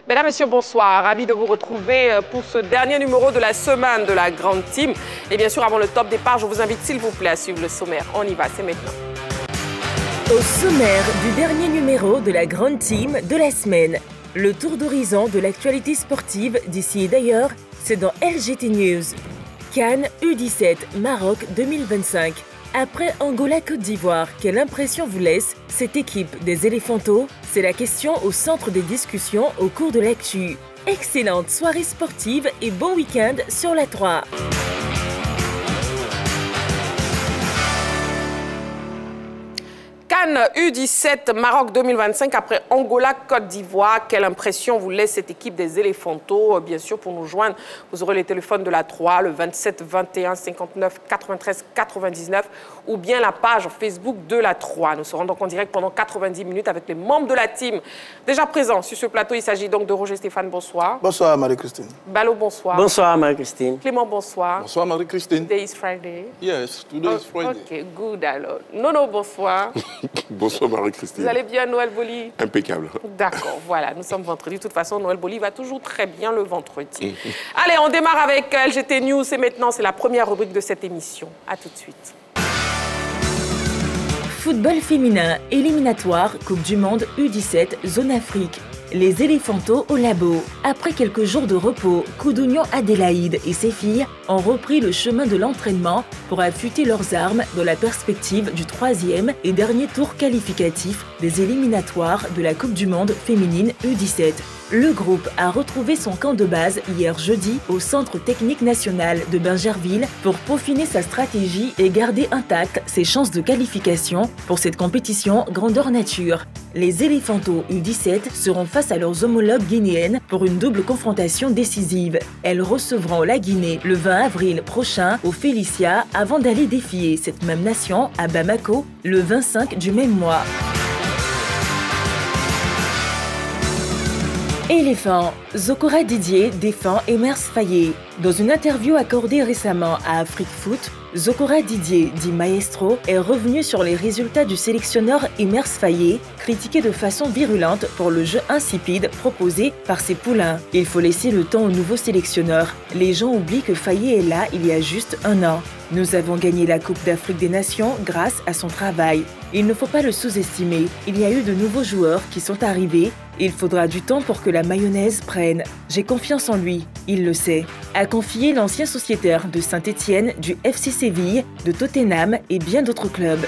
Mesdames, Messieurs, bonsoir. Ravi de vous retrouver pour ce dernier numéro de la semaine de la Grande Team. Et bien sûr, avant le top départ, je vous invite, s'il vous plaît, à suivre le sommaire. On y va, c'est maintenant. Au sommaire du dernier numéro de la Grande Team de la semaine, le tour d'horizon de l'actualité sportive d'ici et d'ailleurs, c'est dans LGT News. Cannes U17 Maroc 2025. Après Angola-Côte d'Ivoire, quelle impression vous laisse cette équipe des Éléphantos? C'est la question au centre des discussions au cours de l'actu. Excellente soirée sportive et bon week-end sur la 3. Cannes U17 Maroc 2025 après Angola Côte d'Ivoire. Quelle impression vous laisse cette équipe des Éléphantos? Bien sûr, pour nous joindre, vous aurez les téléphones de la 3, le 27 21 59 93 99 ou bien la page Facebook de la 3. Nous serons donc en direct pendant 90 minutes avec les membres de la team déjà présents sur ce plateau. Il s'agit donc de Roger Stéphane, bonsoir. Bonsoir Marie-Christine. Balo, bonsoir. Bonsoir Marie-Christine. Clément, bonsoir. Bonsoir Marie-Christine. Today is Friday. Yes, today is Friday. Ok, good alors. Nono, bonsoir. Bonsoir Marie-Christine. Vous allez bien, Noël Boli? Impeccable. D'accord, voilà, nous sommes vendredi. De toute façon, Noël Boli va toujours très bien le vendredi. Allez, on démarre avec LGT News et maintenant, c'est la première rubrique de cette émission. À tout de suite. Football féminin, éliminatoire, Coupe du Monde U17, Zone Afrique. Les Éléphantos au labo. Après quelques jours de repos, Koudounian Adélaïde et ses filles ont repris le chemin de l'entraînement pour affûter leurs armes dans la perspective du 3e et dernier tour qualificatif des éliminatoires de la Coupe du Monde féminine U17. Le groupe a retrouvé son camp de base hier jeudi au Centre technique national de Bingerville pour peaufiner sa stratégie et garder intactes ses chances de qualification pour cette compétition grandeur nature. Les Éléphantos U17 seront face à leurs homologues guinéennes pour une double confrontation décisive. Elles recevront la Guinée le 20 avril prochain au Félicia avant d'aller défier cette même nation à Bamako le 25 du même mois. Éléphant, Zokora Didier défend Emers Faye. Dans une interview accordée récemment à Afrique Foot, Zokora Didier, dit Maestro, est revenu sur les résultats du sélectionneur Emers Faye, critiqué de façon virulente pour le jeu insipide proposé par ses poulains. Il faut laisser le temps au nouveau sélectionneur. Les gens oublient que Faye est là il y a juste un an. Nous avons gagné la Coupe d'Afrique des Nations grâce à son travail. Il ne faut pas le sous-estimer. Il y a eu de nouveaux joueurs qui sont arrivés. Il faudra du temps pour que la mayonnaise prenne. J'ai confiance en lui, il le sait. A confié l'ancien sociétaire de Saint-Étienne, du FC Séville, de Tottenham et bien d'autres clubs.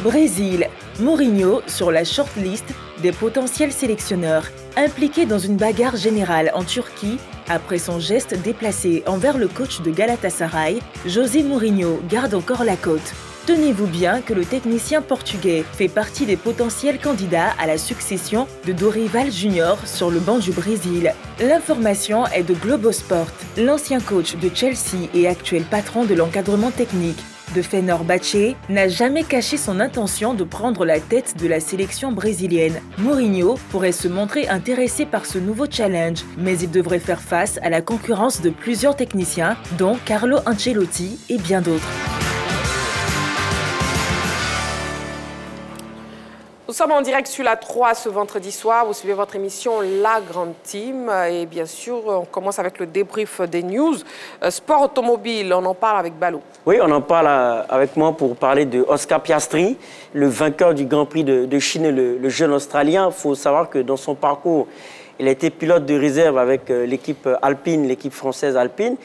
Brésil, Mourinho sur la shortlist des potentiels sélectionneurs. Impliqué dans une bagarre générale en Turquie, après son geste déplacé envers le coach de Galatasaray, José Mourinho garde encore la côte. Tenez-vous bien que le technicien portugais fait partie des potentiels candidats à la succession de Dorival Junior sur le banc du Brésil. L'information est de Globosport. L'ancien coach de Chelsea et actuel patron de l'encadrement technique de Fenerbahçe n'a jamais caché son intention de prendre la tête de la sélection brésilienne. Mourinho pourrait se montrer intéressé par ce nouveau challenge, mais il devrait faire face à la concurrence de plusieurs techniciens, dont Carlo Ancelotti et bien d'autres. Nous sommes en direct sur la 3 ce vendredi soir. Vous suivez votre émission La Grande Team. Et bien sûr, on commence avec le débrief des news. Sport automobile, on en parle avec Balo. Oui, on en parle avec moi pour parler de Oscar Piastri, le vainqueur du Grand Prix de Chine, le jeune Australien. Il faut savoir que dans son parcours, il a été pilote de réserve avec l'équipe Alpine, l'équipe française Alpine.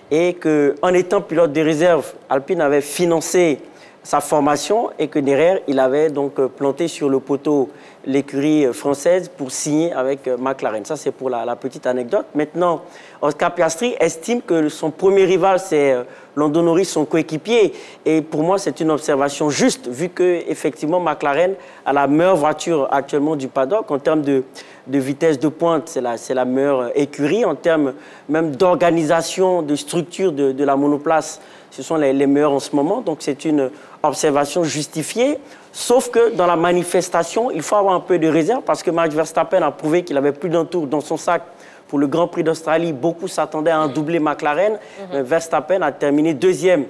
Et qu'en étant pilote de réserve, Alpine avait financé sa formation et que derrière, il avait donc planté sur le poteau l'écurie française pour signer avec McLaren. Ça, c'est pour la petite anecdote. Maintenant, Oscar Piastri estime que son premier rival, c'est Lando Norris, son coéquipier. Et pour moi, c'est une observation juste, vu qu'effectivement, McLaren a la meilleure voiture actuellement du paddock. En termes de vitesse de pointe, c'est la meilleure écurie. En termes même d'organisation, de structure de la monoplace, ce sont les meilleurs en ce moment. Donc, c'est une observation justifiée. Sauf que dans la manifestation, il faut avoir un peu de réserve parce que Max Verstappen a prouvé qu'il avait plus d'un tour dans son sac pour le Grand Prix d'Australie. Beaucoup s'attendaient à un doublé McLaren. Verstappen a terminé deuxième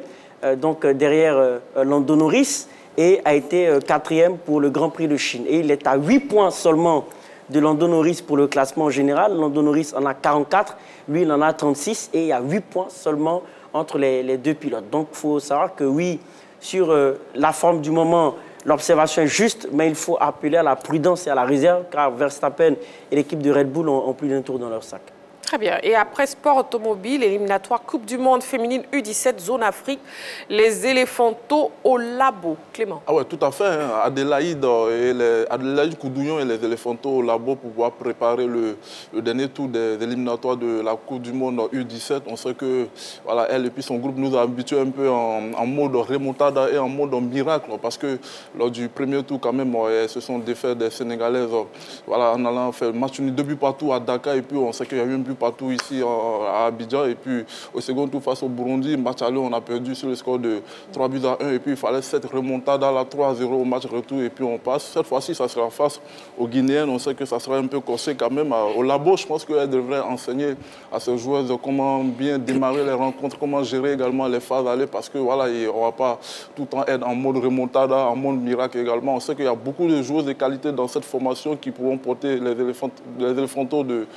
donc derrière Lando Norris. et a été 4e pour le Grand Prix de Chine. Et il est à 8 points seulement de Lando Norris pour le classement général. Lando Norris en a 44, lui il en a 36 et il y a 8 points seulement entre les deux pilotes. Donc il faut savoir que oui, sur la forme du moment, l'observation est juste, mais il faut appeler à la prudence et à la réserve car Verstappen et l'équipe de Red Bull ont plus d'un tour dans leur sac. Très bien. Et après sport automobile, éliminatoire Coupe du Monde féminine U17 Zone Afrique, les éléphantos au labo. Clément. Ah ouais, tout à fait. Hein. Adélaïde Koudounian et les éléphantos au labo pour pouvoir préparer le dernier tour des éliminatoires de la Coupe du Monde U17. On sait que voilà, elle et puis son groupe nous a habitués un peu en mode remontada et en mode miracle parce que lors du premier tour, quand même, elles se sont défaites des Sénégalaises voilà, en allant faire le match 2 buts partout à Dakar et puis on sait qu'il y a eu un but partout ici à Abidjan. Et puis au second tour face au Burundi, match aller, on a perdu sur le score de 3 buts à 1. Et puis il fallait cette remontada là, 3-0 au match retour. Et puis on passe. Cette fois-ci, ça sera face aux Guinéennes. On sait que ça sera un peu corsé quand même. Au labo, je pense qu'elle devrait enseigner à ces joueuses comment bien démarrer les rencontres, comment gérer également les phases aller. Parce que voilà, on ne va pas tout le temps être en mode remontada, en mode miracle également. On sait qu'il y a beaucoup de joueuses de qualité dans cette formation qui pourront porter les éléphantaux de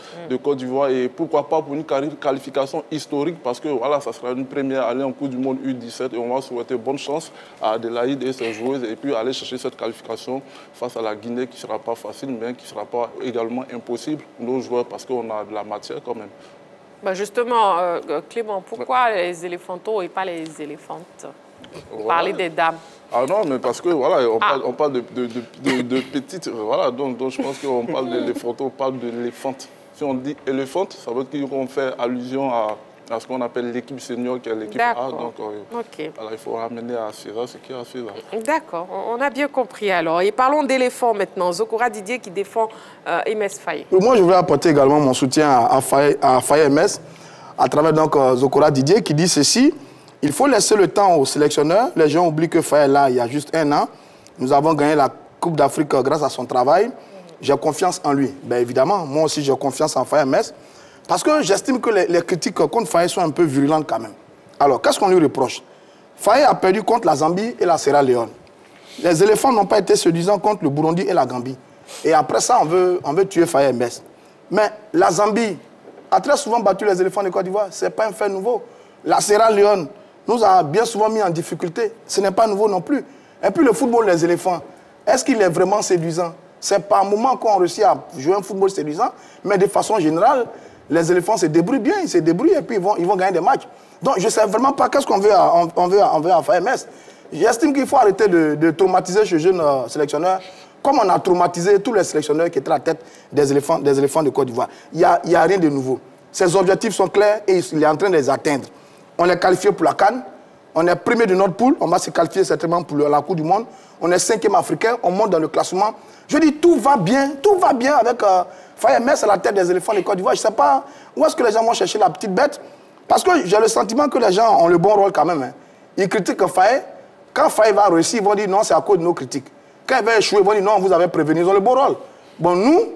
Côte d'Ivoire. Et pourquoi pas pour une qualification historique parce que voilà, ça sera une première aller en Coupe du Monde U17 et on va souhaiter bonne chance à Adélaïde et ses joueuses et puis aller chercher cette qualification face à la Guinée qui ne sera pas facile mais qui ne sera pas également impossible pour nos joueurs parce qu'on a de la matière quand même. Bah justement, Clément, pourquoi les éléphantos et pas les éléphantes? Voilà. Parler des dames. Ah non, mais parce que voilà, on parle de petites, voilà, donc je pense qu'on parle d'éléphantos, on parle de l'éléphante. Si on dit éléphante, ça veut dire qu'on fait allusion à ce qu'on appelle l'équipe senior, qui est l'équipe A. Donc, voilà, il faut ramener à César ce qui est à César. D'accord, on a bien compris alors. Et parlons d'éléphants maintenant. Zokora Didier qui défend MS Faye. Moi, je voulais apporter également mon soutien à Faye MS, à travers donc Zokora Didier qui dit ceci. Il faut laisser le temps aux sélectionneurs. Les gens oublient que Faye est là il y a juste 1 an. Nous avons gagné la Coupe d'Afrique grâce à son travail. J'ai confiance en lui. Bien évidemment, moi aussi j'ai confiance en Faye MS. Parce que j'estime que les critiques contre Faye sont un peu virulentes quand même. Alors, qu'est-ce qu'on lui reproche? Faye a perdu contre la Zambie et la Sierra Leone. Les éléphants n'ont pas été séduisants contre le Burundi et la Gambie. Et après ça, on veut tuer Faye MS. Mais la Zambie a très souvent battu les éléphants de Côte d'Ivoire. Ce n'est pas un fait nouveau. La Sierra Leone nous a bien souvent mis en difficulté. Ce n'est pas nouveau non plus. Et puis le football des éléphants, est-ce qu'il est vraiment séduisant? C'est par moment qu'on réussit à jouer un football séduisant, mais de façon générale, les éléphants se débrouillent bien, ils se débrouillent et puis ils vont gagner des matchs. Donc je ne sais vraiment pas qu'est-ce qu'on veut à Faye MS. J'estime qu'il faut arrêter de traumatiser ce jeune sélectionneur, comme on a traumatisé tous les sélectionneurs qui étaient à la tête des éléphants de Côte d'Ivoire. Il n'y a rien de nouveau. Ses objectifs sont clairs et il est en train de les atteindre. On est qualifié pour la CAN, on est premier de notre poule, on va se qualifier certainement pour la Coupe du Monde. On est 5e africain, on monte dans le classement. Je dis tout va bien avec Faye MS à la tête des éléphants de Côte d'Ivoire. Je ne sais pas où est-ce que les gens vont chercher la petite bête. Parce que j'ai le sentiment que les gens ont le bon rôle quand même. Hein. Ils critiquent Faye. Quand Faye va réussir, ils vont dire non, c'est à cause de nos critiques. Quand il va échouer, ils vont dire non, vous avez prévenu. Ils ont le bon rôle. Bon, nous,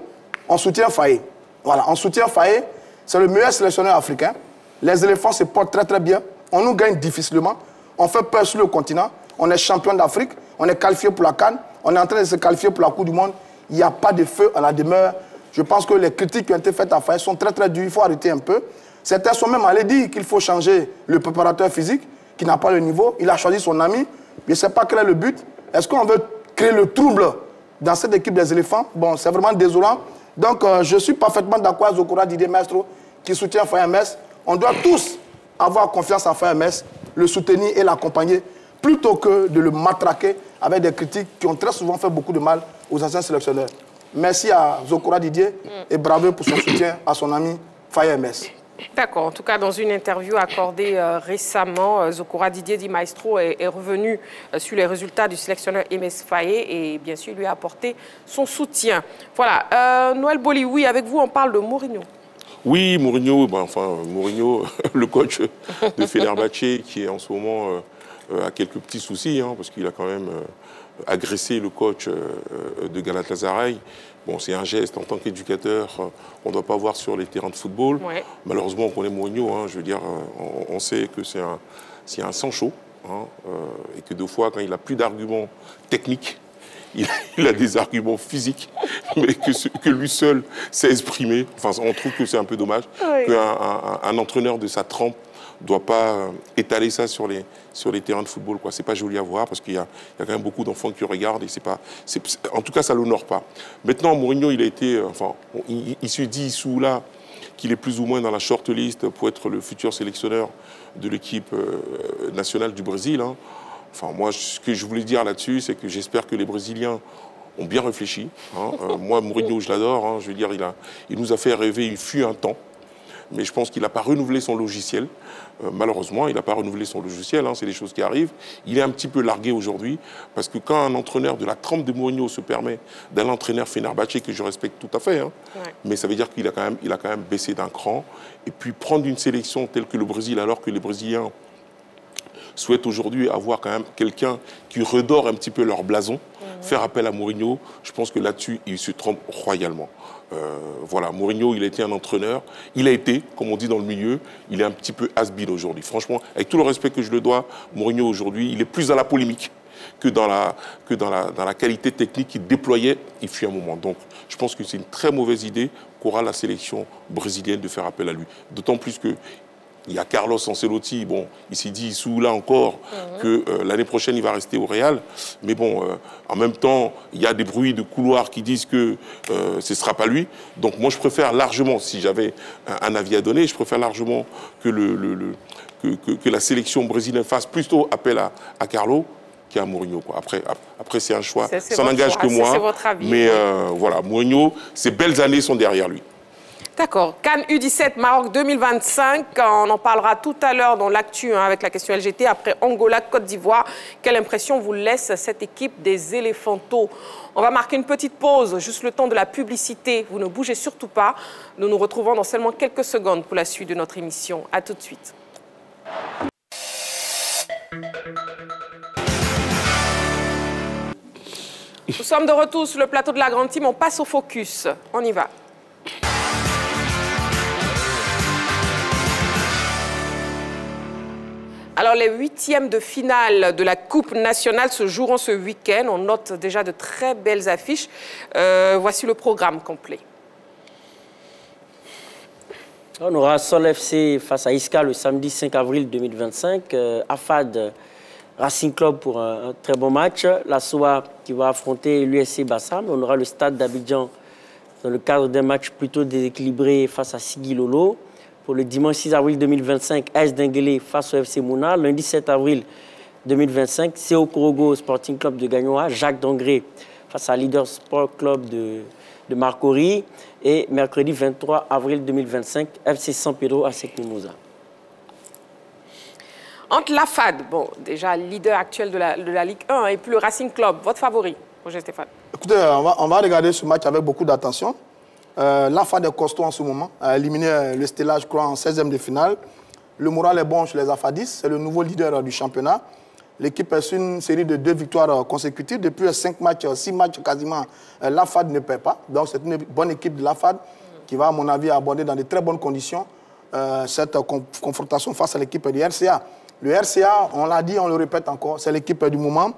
on soutient Faye. Voilà, on soutient Faye. C'est le meilleur sélectionneur africain. Les éléphants se portent très très bien. On nous gagne difficilement. On fait peur sur le continent. On est champion d'Afrique. On est qualifié pour la CAN. On est en train de se qualifier pour la Coupe du Monde. Il n'y a pas de feu à la demeure. Je pense que les critiques qui ont été faites à Faye sont très très dures. Il faut arrêter un peu. Certains sont même allés dire qu'il faut changer le préparateur physique qui n'a pas le niveau. Il a choisi son ami. Je ne sais pas quel est le but. Est-ce qu'on veut créer le trouble dans cette équipe des éléphants? Bon, c'est vraiment désolant. Donc, je suis parfaitement d'accord avec Zokora Didier Maestro qui soutient Faye MS. On doit tous avoir confiance en Faye MS, le soutenir et l'accompagner, plutôt que de le matraquer avec des critiques qui ont très souvent fait beaucoup de mal aux anciens sélectionneurs. Merci à Zokora Didier et bravo pour son soutien à son ami Faye MS. D'accord. En tout cas, dans une interview accordée récemment, Zokora Didier Di Maestro est revenu sur les résultats du sélectionneur MS Faye et bien sûr lui a apporté son soutien. Voilà. Noël Boli, oui, avec vous, on parle de Mourinho. Oui, Mourinho, Mourinho, le coach de Fenerbahçe qui est en ce moment a quelques petits soucis, hein, parce qu'il a quand même agressé le coach de Galatasaray. Bon, c'est un geste en tant qu'éducateur, on ne doit pas voir sur les terrains de football. Ouais. Malheureusement, on connaît Mourinho, hein, je veux dire, on sait que c'est un sang chaud. hein, et que deux fois, quand il n'a plus d'arguments techniques, il a des arguments physiques, mais que lui seul sait exprimer. Enfin, on trouve que c'est un peu dommage qu'un entraîneur de sa trempe ne doit pas étaler ça sur les terrains de football. Ce n'est pas joli à voir parce qu'il y a quand même beaucoup d'enfants qui regardent et en tout cas, ça ne l'honore pas. Maintenant, Mourinho, il a été... il se dit sous là qu'il est plus ou moins dans la shortlist pour être le futur sélectionneur de l'équipe nationale du Brésil. Hein. Enfin, moi, ce que je voulais dire là-dessus, c'est que j'espère que les Brésiliens ont bien réfléchi. Hein. Moi, Mourinho, je l'adore. Hein. Je veux dire, il nous a fait rêver, il fut un temps. Mais je pense qu'il n'a pas renouvelé son logiciel. Malheureusement, il n'a pas renouvelé son logiciel. Hein. C'est des choses qui arrivent. Il est un petit peu largué aujourd'hui. Parce que quand un entraîneur de la trempe de Mourinho se permet d'un entraîneur Fenerbahçe, que je respecte tout à fait, hein, mais ça veut dire qu'il a quand même baissé d'un cran. Et puis prendre une sélection telle que le Brésil, alors que les Brésiliens souhaitent aujourd'hui avoir quand même quelqu'un qui redore un petit peu leur blason, faire appel à Mourinho, je pense que là-dessus, il se trompe royalement. Voilà, Mourinho, il a été un entraîneur. Il a été, comme on dit dans le milieu, il est un petit peu has-been aujourd'hui. Franchement, avec tout le respect que je le dois, Mourinho aujourd'hui, il est plus dans la polémique que dans la qualité technique qu'il déployait, il fut un moment. Donc, je pense que c'est une très mauvaise idée qu'aura la sélection brésilienne de faire appel à lui. D'autant plus que il y a Carlos Ancelotti, bon, il s'est dit sous là encore que l'année prochaine, il va rester au Real. Mais bon, en même temps, il y a des bruits de couloirs qui disent que ce ne sera pas lui. Donc moi, je préfère largement, si j'avais un avis à donner, je préfère largement que, que la sélection brésilienne fasse plutôt appel à Carlo qu'à Mourinho. Quoi. Après c'est un choix. Ça n'engage que moi. Votre avis, mais voilà, Mourinho, ses belles années sont derrière lui. D'accord. CAN U17 Maroc 2025, on en parlera tout à l'heure dans l'actu avec la question LGT. Après Angola, Côte d'Ivoire, quelle impression vous laisse cette équipe des Éléphantos? On va marquer une petite pause, juste le temps de la publicité. Vous ne bougez surtout pas. Nous nous retrouvons dans seulement quelques secondes pour la suite de notre émission. À tout de suite. Nous sommes de retour sur le plateau de la Grande Team. On passe au focus. On y va. Alors, les huitièmes de finale de la Coupe nationale se joueront ce week-end. On note déjà de très belles affiches. Voici le programme complet. On aura Sol FC face à Isca le samedi 5 avril 2025. AFAD Racing Club pour un très bon match. La SOA qui va affronter l'USC Bassam. On aura le Stade d'Abidjan dans le cadre d'un match plutôt déséquilibré face à Sigui Lolo. Pour le dimanche 6 avril 2025, AS Denguélé face au FC Mouna. Lundi 7 avril 2025, CO Korogo Sporting Club de Gagnoa. Jacques Dangré face à Leader Sport Club de Marcory. Et mercredi 23 avril 2025, FC San Pedro à Sec Mimosa. Entre l'AFAD, bon, déjà leader actuel de la Ligue 1, et puis le Racing Club, votre favori, Roger Stéphane? Écoutez, on va regarder ce match avec beaucoup d'attention. L'AFAD est costaud en ce moment, a éliminé le Stella, je crois, en 16e de finale. Le moral est bon chez les AFADistes, c'est le nouveau leader du championnat. L'équipe est sur une série de 2 victoires consécutives. Depuis 5 matchs, 6 matchs quasiment, l'AFAD ne perd pas. Donc c'est une bonne équipe de l'AFAD qui va, à mon avis, aborder dans de très bonnes conditions cette confrontation face à l'équipe du RCA. Le RCA, on l'a dit, on le répète encore, c'est l'équipe du moment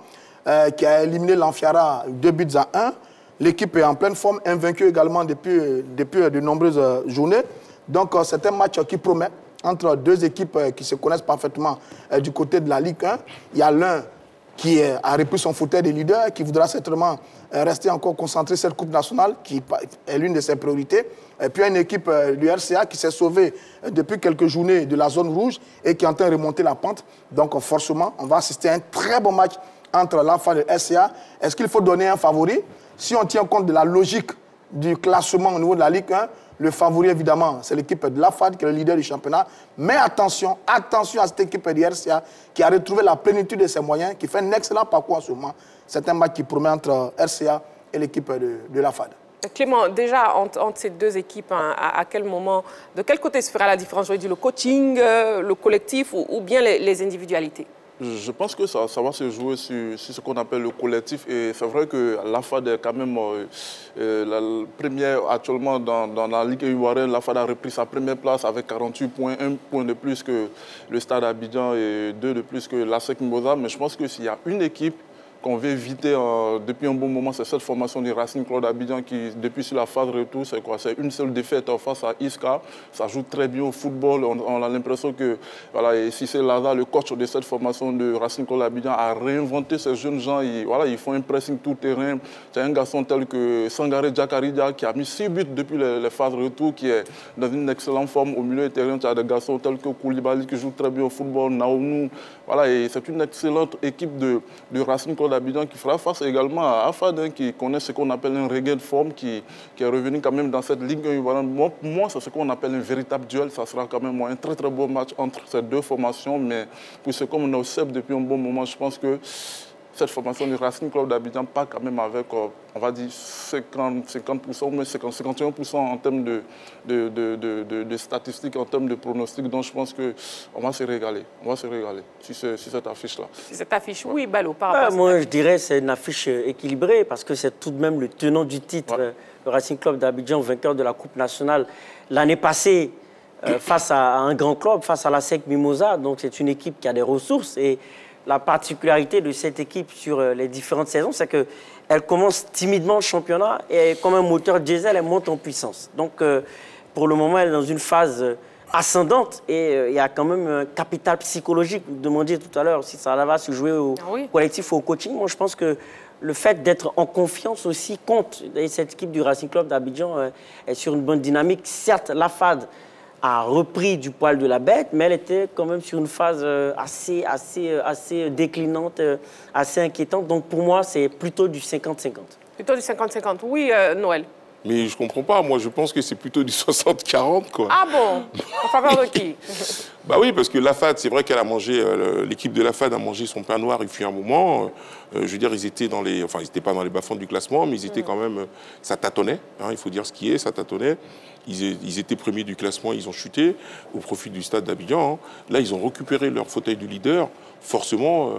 qui a éliminé l'Amfiara 2-1. L'équipe est en pleine forme, invaincue également depuis de nombreuses journées. Donc, c'est un match qui promet entre 2 équipes qui se connaissent parfaitement du côté de la Ligue 1. Il y a l'un qui a repris son fauteuil de leader, qui voudra certainement rester encore concentré sur cette Coupe nationale, qui est l'une de ses priorités. Et puis, il y a une équipe du RCA qui s'est sauvée depuis quelques journées de la zone rouge et qui est en train de remonter la pente. Donc, forcément, on va assister à un très bon match entre l'AFAD et le RCA. Est-ce qu'il faut donner un favori? Si on tient compte de la logique du classement au niveau de la Ligue 1, le favori, évidemment, c'est l'équipe de l'AFAD qui est le leader du championnat. Mais attention, attention à cette équipe du RCA qui a retrouvé la plénitude de ses moyens, qui fait un excellent parcours en ce moment. C'est un match qui promet entre RCA et l'équipe de l'AFAD. Clément, déjà, entre ces 2 équipes, hein, à quel moment, de quel côté se fera la différence? Je veux dire, le coaching, le collectif ou bien les individualités? Je pense que ça va se jouer sur ce qu'on appelle le collectif. Et c'est vrai que la FAD est quand même la première actuellement dans la Ligue ivoirienne. La FAD a repris sa première place avec 48 points, 1 point de plus que le Stade Abidjan et 2 de plus que l'ASEC Mimosa. Mais je pense que s'il y a une équipe qu'on veut éviter depuis un bon moment, c'est cette formation du Racing Club d'Abidjan qui, depuis sur la phase retour, c'est quoi? C'est une seule défaite face à Isca. Ça joue très bien au football. On a l'impression que, voilà, et si c'est Lazare, le coach de cette formation de Racing Club d'Abidjan, a réinventé ces jeunes gens. Ils font un pressing tout terrain. C'est un garçon tel que Sangaré Diakaridia qui a mis 6 buts depuis les phases retour, qui est dans une excellente forme au milieu de terrain. Tu as des garçons tels que Koulibaly qui joue très bien au football, Naounou. Voilà, et c'est une excellente équipe de Racing Club d'Abidjan qui fera face également à Afad, qui connaît ce qu'on appelle un regain de forme, qui est revenu quand même dans cette Ligue 1 ivoirienne. Pour moi, c'est ce qu'on appelle un véritable duel. Ça sera quand même un très très beau match entre ces deux formations. Mais pour ce qu'on observe depuis un bon moment, je pense que cette formation du Racing Club d'Abidjan part quand même avec, on va dire, 50% ou même 51% en termes de statistiques, en termes de pronostics. Donc je pense qu'on va se régaler. On va se régaler sur cette affiche-là. Cette affiche, oui, Balo, par rapport à moi, je dirais que c'est une affiche équilibrée parce que c'est tout de même le tenant du titre, le Racing Club d'Abidjan, vainqueur de la Coupe nationale l'année passée face à un grand club, face à l'ASEC Mimosa. Donc c'est une équipe qui a des ressources. Et la particularité de cette équipe sur les différentes saisons, c'est qu'elle commence timidement le championnat et comme un moteur diesel, elle monte en puissance. Donc, pour le moment, elle est dans une phase ascendante et il y a quand même un capital psychologique. Vous demandiez tout à l'heure si ça va se jouer au collectif ou au coaching. Moi, je pense que le fait d'être en confiance aussi compte. Et cette équipe du Racing Club d'Abidjan est sur une bonne dynamique. Certes, la FAD a repris du poil de la bête, mais elle était quand même sur une phase assez déclinante, assez inquiétante. Donc pour moi, c'est plutôt du 50-50. Plutôt du 50-50. Oui, Noël. Mais je ne comprends pas. Moi, je pense que c'est plutôt du 60-40, quoi. Ah bon? En faveur de qui? Bah oui, parce que la FAD, c'est vrai qu'elle a mangé, l'équipe de la FAD a mangé son pain noir il fut un moment. Je veux dire, ils étaient dans les, enfin, ils n'étaient pas dans les bas-fonds du classement, mais ils étaient quand même, ça tâtonnait, hein, il faut dire ce qui est, ça tâtonnait. Ils étaient premiers du classement, ils ont chuté au profit du Stade d'Abidjan. Hein. Là, ils ont récupéré leur fauteuil de leader. Forcément,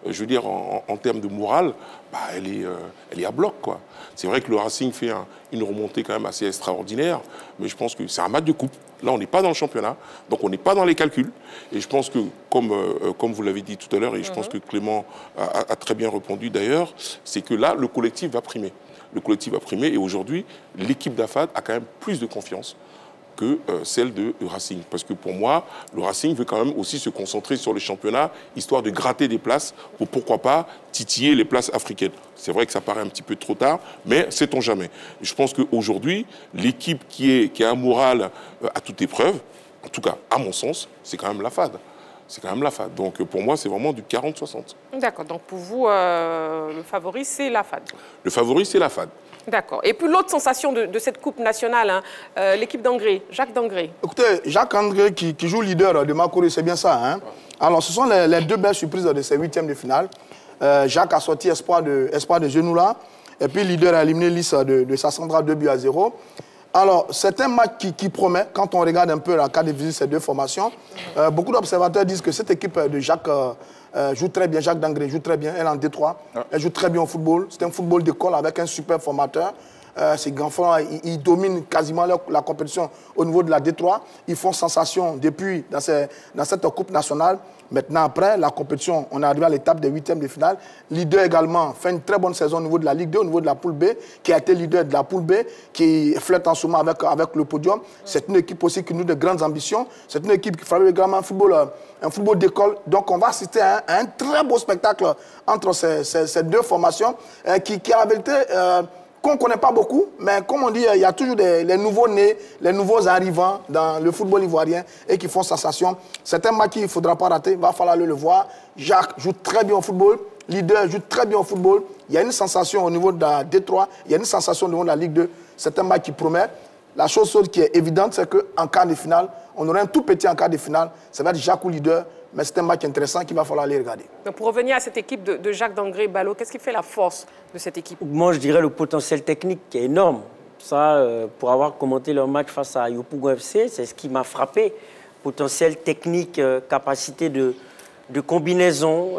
je veux dire, en termes de morale, bah, elle est à bloc, quoi. C'est vrai que le Racing fait une remontée quand même assez extraordinaire, mais je pense que c'est un match de coupe. Là, on n'est pas dans le championnat, donc on n'est pas dans les calculs. Et je pense que, comme vous l'avez dit tout à l'heure, et je pense que Clément a très bien répondu d'ailleurs, c'est que là, le collectif va primer. Le collectif va primer et aujourd'hui, l'équipe d'AFAD a quand même plus de confiance que celle de Racing. Parce que pour moi, le Racing veut quand même aussi se concentrer sur le championnat, histoire de gratter des places pour, pourquoi pas, titiller les places africaines. C'est vrai que ça paraît un petit peu trop tard, mais sait-on jamais. Je pense qu'aujourd'hui, l'équipe qui a un moral à toute épreuve, en tout cas, à mon sens, c'est quand même la FAD. C'est quand même la FAD. Donc pour moi, c'est vraiment du 40-60. D'accord. Donc pour vous, le favori, c'est la FAD. Le favori, c'est la FAD. D'accord. Et puis l'autre sensation de cette Coupe nationale, hein, l'équipe d'Angré, Jacques d'Angré. Écoutez, Jacques Angré qui joue leader de Makori, c'est bien ça. Hein? Alors ce sont les deux belles surprises de ces huitièmes de finale. Jacques a sorti espoir de Genoula. Et puis leader a éliminé Lys de Sassandra 2-0. Alors, c'est un match qui promet, quand on regarde un peu la carte de visite ces deux formations. Beaucoup d'observateurs disent que cette équipe de Jacques joue très bien, Jacques d'Angré joue très bien, elle est en Détroit, elle joue très bien au football. C'est un football d'école avec un super formateur. Ces enfants, ils dominent quasiment la compétition au niveau de la Détroit. Ils font sensation depuis dans cette Coupe nationale. Maintenant, après la compétition, on est arrivé à l'étape des huitièmes de finale. Leader également fait une très bonne saison au niveau de la Ligue 2, au niveau de la poule B, qui a été leader de la poule B, qui flirte en ce moment avec le podium. C'est une équipe aussi qui nous de grandes ambitions. C'est une équipe qui fait également un football d'école. Donc, on va assister à un très beau spectacle entre ces deux formations qui en vérité, qu'on ne connaît pas beaucoup, mais comme on dit, il y a toujours les nouveaux nés, les nouveaux arrivants dans le football ivoirien et qui font sensation. C'est un match qu'il ne faudra pas rater, il va falloir le voir. Jacques joue très bien au football, leader joue très bien au football. Il y a une sensation au niveau de la Détroit, il y a une sensation au niveau de la Ligue 2. C'est un match qui promet. La chose qui est évidente, c'est qu'en quart de finale, on aurait un tout petit en quart de finale. Ça va être Jacques ou leader. Mais c'est un match intéressant qu'il va falloir aller regarder. Donc pour revenir à cette équipe de Jacques d'Angré, Balo, qu'est-ce qui fait la force de cette équipe? Moi, je dirais le potentiel technique qui est énorme. Ça, pour avoir commenté leur match face à Yopougon FC, c'est ce qui m'a frappé. Potentiel technique, capacité de de combinaison,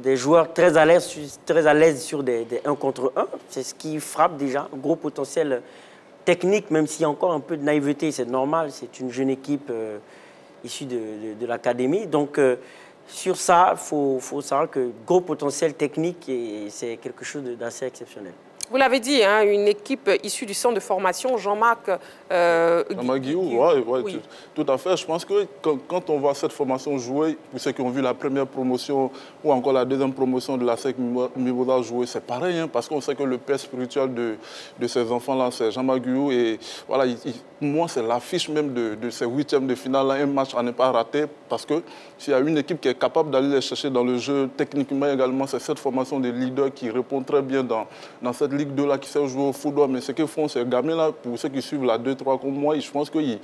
des joueurs très à l'aise sur des 1 contre 1. C'est ce qui frappe déjà, un gros potentiel technique, même s'il y a encore un peu de naïveté, c'est normal, c'est une jeune équipe issue de l'académie. Donc sur ça, il faut savoir que gros potentiel technique, et c'est quelque chose d'assez exceptionnel. Vous l'avez dit, hein, une équipe issue du centre de formation, Jean-Marc Guillou, oui. Tout à fait. Je pense que quand on voit cette formation jouer, pour ceux qui ont vu la première promotion ou encore la deuxième promotion de la SEC Mimosa jouer, c'est pareil, hein, parce qu'on sait que le père spirituel de ces enfants-là, c'est Jean-Marc Guillou. Et voilà, pour moi, c'est l'affiche même de ces huitièmes de finale, un match à ne pas rater, parce que s'il y a une équipe qui est capable d'aller les chercher dans le jeu, techniquement également, c'est cette formation de leaders qui répond très bien dans cette Ligue 2 là, qui sait jouer au football. Mais ce que font ces gamins-là, pour ceux qui suivent la 2-3 comme moi, je pense qu'ils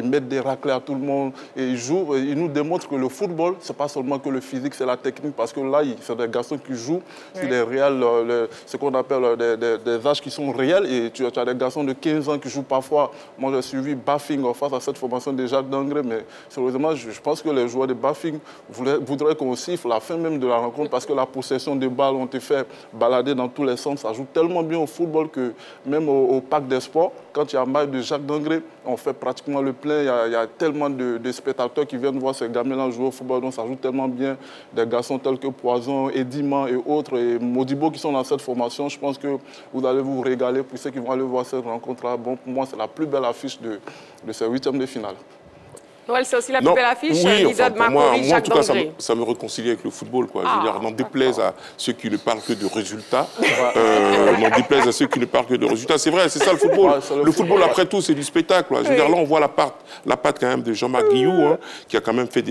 mettent des raclés à tout le monde et ils jouent. Ils nous démontrent que le football, c'est pas seulement que le physique, c'est la technique, parce que là, c'est des garçons qui jouent sur les réels, ce qu'on appelle des âges qui sont réels. Et tu as des garçons de 15 ans qui jouent parfois. Moi, j'ai suivi Baffing face à cette formation de Jacques Dangré, mais sérieusement, je pense que les joueurs de Baffing voudraient qu'on siffle la fin même de la rencontre, parce que la possession de balles, on te fait balader dans tous les sens. Ça joue tellement bien au football que même au Parc des Sports, quand il y a un match de Jacques Dangré, on fait pratiquement le plein. Il y a tellement de spectateurs qui viennent voir ces gamins-là jouer au football, donc ça joue tellement bien. Des garçons tels que Poison, Ediman et autres, et Modibo qui sont dans cette formation. Je pense que vous allez vous régaler pour ceux qui vont aller voir cette rencontre-là. Bon, pour moi, c'est la plus belle affiche de ces huitièmes de finale. Noël, c'est aussi la plus belle affiche, oui, Lisa de Marcory, moi, en tout cas, Dangré. ça me réconcilie avec le football, quoi. Je veux dire, n'en déplaise à ceux qui ne parlent que de résultats. N'en déplaise à ceux qui ne parlent que de résultats. C'est vrai, c'est ça le football. Le football, après tout, c'est du spectacle. Je veux dire, là, on voit la patte quand même de Jean-Marc Guillou, hein, qui a quand même fait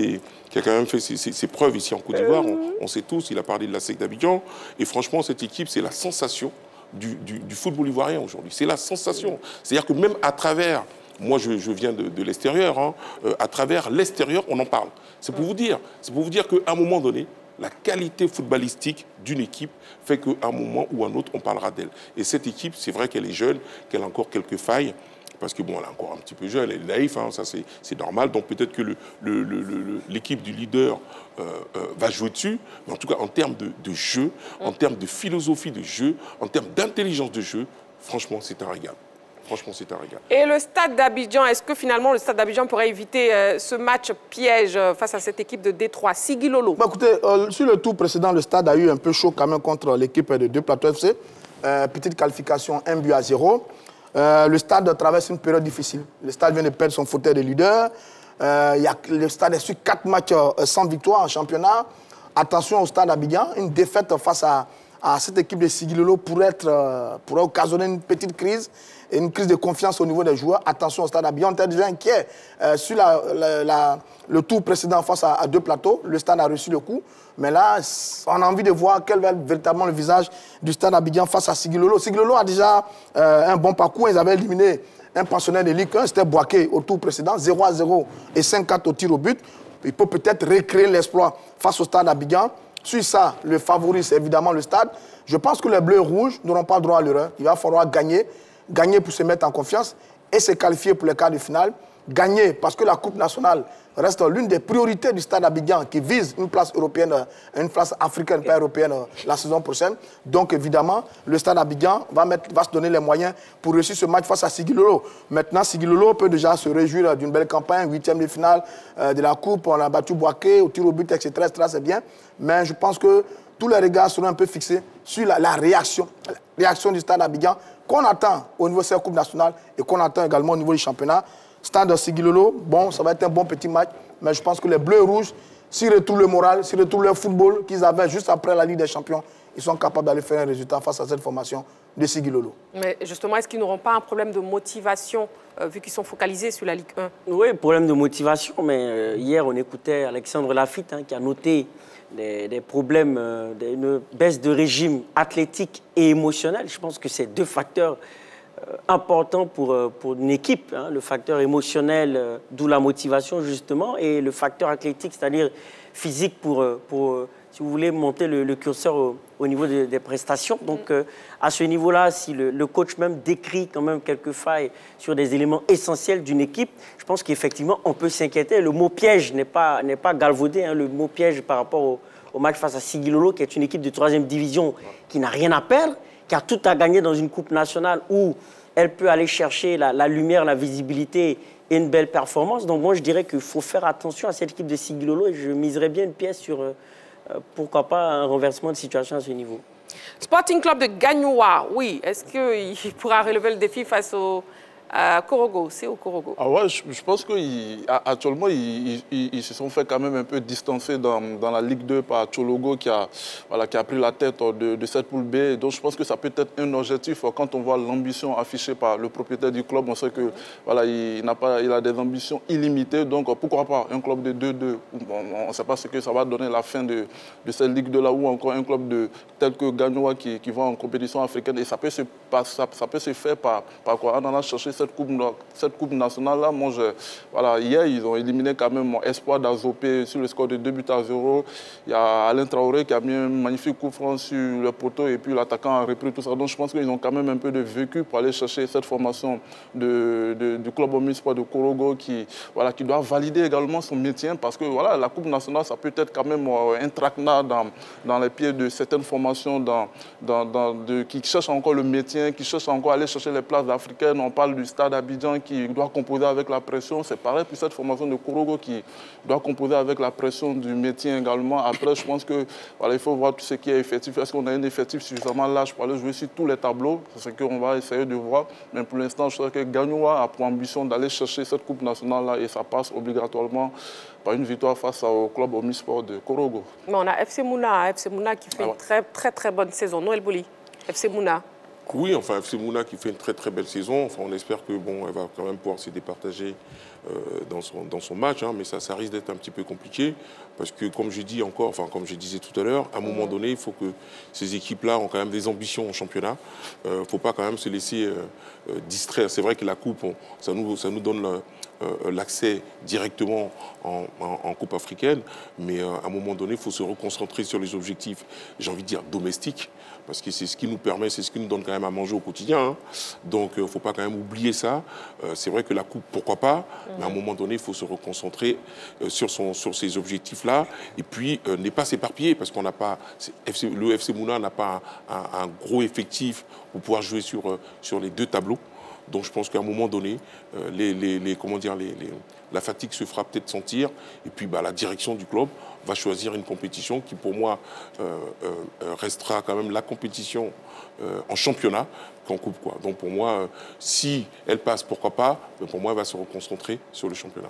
ses preuves ici en Côte d'Ivoire. On sait tous, il a parlé de la SEC d'Abidjan. Et franchement, cette équipe, c'est la sensation du football ivoirien aujourd'hui. C'est la sensation. C'est-à-dire que même à travers... Moi, je viens de l'extérieur. Hein. À travers l'extérieur, on en parle. C'est pour vous dire qu'à un moment donné, la qualité footballistique d'une équipe fait qu'à un moment ou un autre, on parlera d'elle. Et cette équipe, c'est vrai qu'elle est jeune, qu'elle a encore quelques failles, parce que bon, elle est encore un petit peu jeune, elle est naïve, hein, ça c'est normal. Donc peut-être que l'équipe du leader va jouer dessus, mais en tout cas, en termes de jeu, en termes de philosophie de jeu, en termes d'intelligence de jeu, franchement, c'est un régal. Franchement, c'est un régal. Et le stade d'Abidjan, est-ce que finalement le stade d'Abidjan pourrait éviter ce match piège face à cette équipe de Détroit? Sigui Lolo. Écoutez, sur le tour précédent, le stade a eu un peu chaud quand même contre l'équipe de Deux Plateaux FC. Petite qualification, 1-0. Le stade traverse une période difficile. Le stade vient de perdre son fauteuil de leader. Le stade est sur 4 matchs sans victoire en championnat. Attention au stade d'Abidjan, une défaite face à cette équipe de Sigui Lolo pourrait occasionner une petite crise. Et une crise de confiance au niveau des joueurs. Attention au stade d'Abidjan, on était déjà inquiet. Sur le tour précédent face à Deux Plateaux, le stade a reçu le coup. Mais là, on a envie de voir quel va être véritablement le visage du stade d'Abidjan face à Sigui Lolo. Sigui Lolo a déjà un bon parcours. Ils avaient éliminé un pensionnaire de Ligue 1, c'était Boaké au tour précédent, 0-0 et 5-4 au tir au but. Il peut peut-être recréer l'exploit face au stade d'Abidjan. Sur ça, le favori, c'est évidemment le stade. Je pense que les Bleus et Rouges n'auront pas droit à l'erreur. Il va falloir gagner pour se mettre en confiance et se qualifier pour les quarts de finale. Gagner parce que la Coupe nationale reste l'une des priorités du stade d'Abidjan qui vise une place européenne, une place africaine, pas européenne la saison prochaine. Donc évidemment, le stade d'Abidjan va se donner les moyens pour réussir ce match face à Sigui Lolo. Maintenant, Sigui Lolo peut déjà se réjouir d'une belle campagne, 8e de finale de la Coupe. On a battu Boaké au tir au but, etc. C'est bien. Mais je pense que tous les regards seront un peu fixés sur la réaction du stade d'Abidjan qu'on attend au niveau de cette Coupe nationale et qu'on attend également au niveau du championnat. Stade de Sigui Lolo, bon, ça va être un bon petit match, mais je pense que les Bleus et Rouges, s'ils retrouvent le moral, s'ils retrouvent le football qu'ils avaient juste après la Ligue des Champions, ils sont capables d'aller faire un résultat face à cette formation de Sigui Lolo. Mais justement, est-ce qu'ils n'auront pas un problème de motivation vu qu'ils sont focalisés sur la Ligue 1? Oui, problème de motivation, mais hier on écoutait Alexandre Lafitte qui a noté des problèmes, une baisse de régime athlétique et émotionnel. Je pense que c'est deux facteurs importants pour une équipe. Hein. Le facteur émotionnel, d'où la motivation justement, et le facteur athlétique, c'est-à-dire physique pour si vous voulez, monter le curseur au niveau des prestations. Donc, à ce niveau-là, si le coach même décrit quand même quelques failles sur des éléments essentiels d'une équipe, je pense qu'effectivement, on peut s'inquiéter. Le mot piège n'est pas galvaudé. Hein. Le mot piège par rapport au match face à Sigilolo, qui est une équipe de 3e division qui n'a rien à perdre, qui a tout à gagner dans une coupe nationale où elle peut aller chercher la lumière, la visibilité et une belle performance. Donc moi, je dirais qu'il faut faire attention à cette équipe de Sigilolo et je miserais bien une pièce sur, pourquoi pas, un renversement de situation à ce niveau. Sporting Club de Gagnoua, oui. Est-ce qu'il pourra relever le défi face au Korogo? C'est au Korogo. Ah ouais, je pense qu'actuellement, ils se sont fait quand même un peu distancer dans la Ligue 2 par Tchologo qui a pris la tête de cette poule B. Donc je pense que ça peut être un objectif quand on voit l'ambition affichée par le propriétaire du club. On sait que voilà, il a des ambitions illimitées. Donc pourquoi pas un club de 2-2? On ne sait pas ce que ça va donner la fin de cette Ligue 2 là, ou encore un club tel que Gagnoua qui va en compétition africaine. Et ça peut se faire par quoi? En allant chercher cette coupe nationale-là. Voilà, hier, ils ont éliminé quand même mon espoir d'Azopé sur le score de 2-0. Il y a Alain Traoré qui a mis un magnifique coup franc sur le poteau et puis l'attaquant a repris tout ça. Donc je pense qu'ils ont quand même un peu de vécu pour aller chercher cette formation du club omnisport de Korogo qui doit valider également son maintien parce que voilà, la coupe nationale, ça peut être quand même un traquenard dans les pieds de certaines formations qui cherchent encore le maintien, qui cherchent encore à aller chercher les places africaines. On parle du Stade Abidjan qui doit composer avec la pression. C'est pareil pour cette formation de Korogo qui doit composer avec la pression du maintien également. Après, je pense que voilà, il faut voir tout ce qui est effectif. Est-ce qu'on a un effectif suffisamment large pour aller jouer sur tous les tableaux? C'est ce qu'on va essayer de voir. Mais pour l'instant, je crois que Gagnoua a pour ambition d'aller chercher cette coupe nationale-là et ça passe obligatoirement par une victoire face au club omnisport de Korogo. Mais on a FC Mouna qui fait une très bonne saison. Noël Bouli, FC Mouna. Oui, enfin, FC Mouna qui fait une très belle saison. Enfin, on espère que elle va quand même pouvoir se départager dans son match, hein, mais ça risque d'être un petit peu compliqué parce que, comme je disais tout à l'heure, à un moment donné, il faut que ces équipes-là ont quand même des ambitions en championnat. Il ne faut pas quand même se laisser distraire. C'est vrai que la coupe, ça nous donne l'accès directement en Coupe africaine, mais à un moment donné, il faut se reconcentrer sur les objectifs, j'ai envie de dire, domestiques, parce que c'est ce qui nous permet, c'est ce qui nous donne quand même à manger au quotidien. Hein. Donc, il ne faut pas quand même oublier ça. C'est vrai que la Coupe, pourquoi pas, mais à un moment donné, il faut se reconcentrer sur ces objectifs-là, et puis ne pas s'éparpiller, parce qu'on n'a pas, le FC Mouna n'a pas un gros effectif pour pouvoir jouer sur les deux tableaux. Donc je pense qu'à un moment donné, la fatigue se fera peut-être sentir. Et puis la direction du club va choisir une compétition qui, pour moi, restera quand même la compétition en championnat qu'en coupe, quoi. Donc pour moi, si elle passe, pourquoi pas, mais pour moi, elle va se reconcentrer sur le championnat.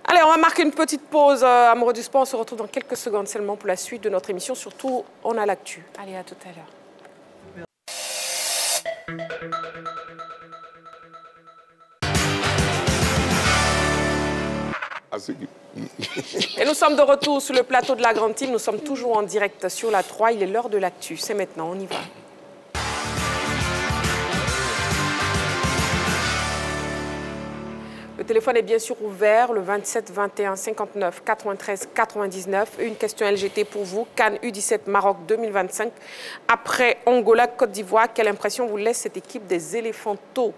Allez, on va marquer une petite pause. Amoureux du sport, on se retrouve dans quelques secondes seulement pour la suite de notre émission. Surtout, on a l'actu. Allez, à tout à l'heure. Et nous sommes de retour sur le plateau de la Grande Team. Nous sommes toujours en direct sur la 3. Il est l'heure de l'actu. C'est maintenant, on y va. Le téléphone est bien sûr ouvert, le 27 21 59 93 99. Une question LGT pour vous. CAN U17 Maroc 2025. Après Angola, Côte d'Ivoire, quelle impression vous laisse cette équipe des Éléphantos?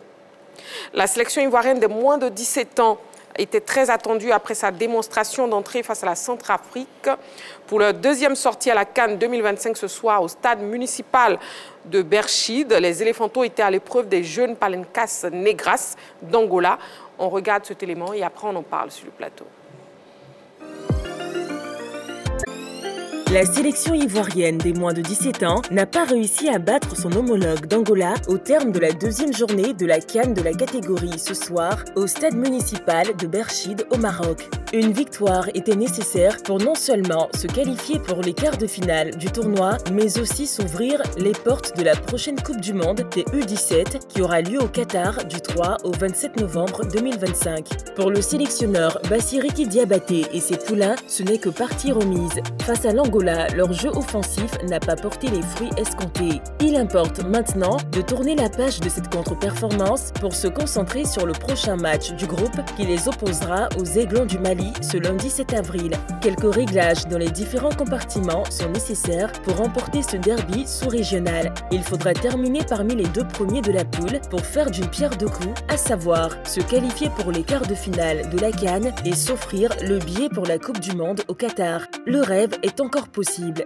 La sélection ivoirienne des moins de 17 ans était très attendue après sa démonstration d'entrée face à la Centrafrique. Pour leur deuxième sortie à la CAN 2025 ce soir au stade municipal de Berchid, les Éléphantos étaient à l'épreuve des jeunes Palencas Negras d'Angola. On regarde cet élément et après on en parle sur le plateau. La sélection ivoirienne des moins de 17 ans n'a pas réussi à battre son homologue d'Angola au terme de la deuxième journée de la CAN de la catégorie ce soir au stade municipal de Berchid au Maroc. Une victoire était nécessaire pour non seulement se qualifier pour les quarts de finale du tournoi, mais aussi s'ouvrir les portes de la prochaine Coupe du Monde des U17 qui aura lieu au Qatar du 3 au 27 novembre 2025. Pour le sélectionneur Bassiriki Diabaté et ses poulains, ce n'est que partie remise. Face à l'Angola, l'Angola, leur jeu offensif n'a pas porté les fruits escomptés. Il importe maintenant de tourner la page de cette contre-performance pour se concentrer sur le prochain match du groupe qui les opposera aux Aiglons du Mali ce lundi 7 avril. Quelques réglages dans les différents compartiments sont nécessaires pour remporter ce derby sous-régional. Il faudra terminer parmi les 2 premiers de la poule pour faire d'une pierre deux coups, à savoir se qualifier pour les quarts de finale de la CAN et s'offrir le billet pour la Coupe du Monde au Qatar. Le rêve est encore possible.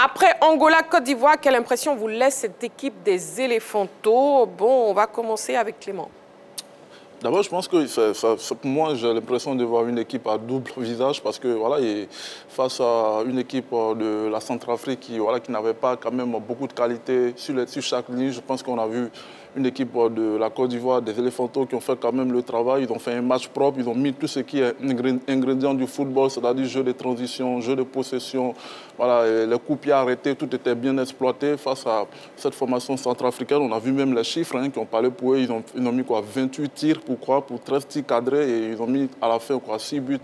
Après Angola, Côte d'Ivoire, quelle impression vous laisse cette équipe des Éléphantaux? Bon, on va commencer avec Clément. D'abord, je pense que pour moi, j'ai l'impression de voir une équipe à double visage parce que voilà, face à une équipe de la Centrafrique qui n'avait pas quand même beaucoup de qualité sur chaque ligne, je pense qu'on a vu une équipe de la Côte d'Ivoire, des Éléphantaux qui ont fait quand même le travail. Ils ont fait un match propre, ils ont mis tout ce qui est ingrédient du football, c'est-à-dire jeu de transition, jeu de possession. Voilà, les coups pieds arrêtés, tout était bien exploité face à cette formation centrafricaine. On a vu même les chiffres qui ont parlé pour eux. Ils ont mis 28 tirs pour 13 tirs cadrés et ils ont mis à la fin 6 buts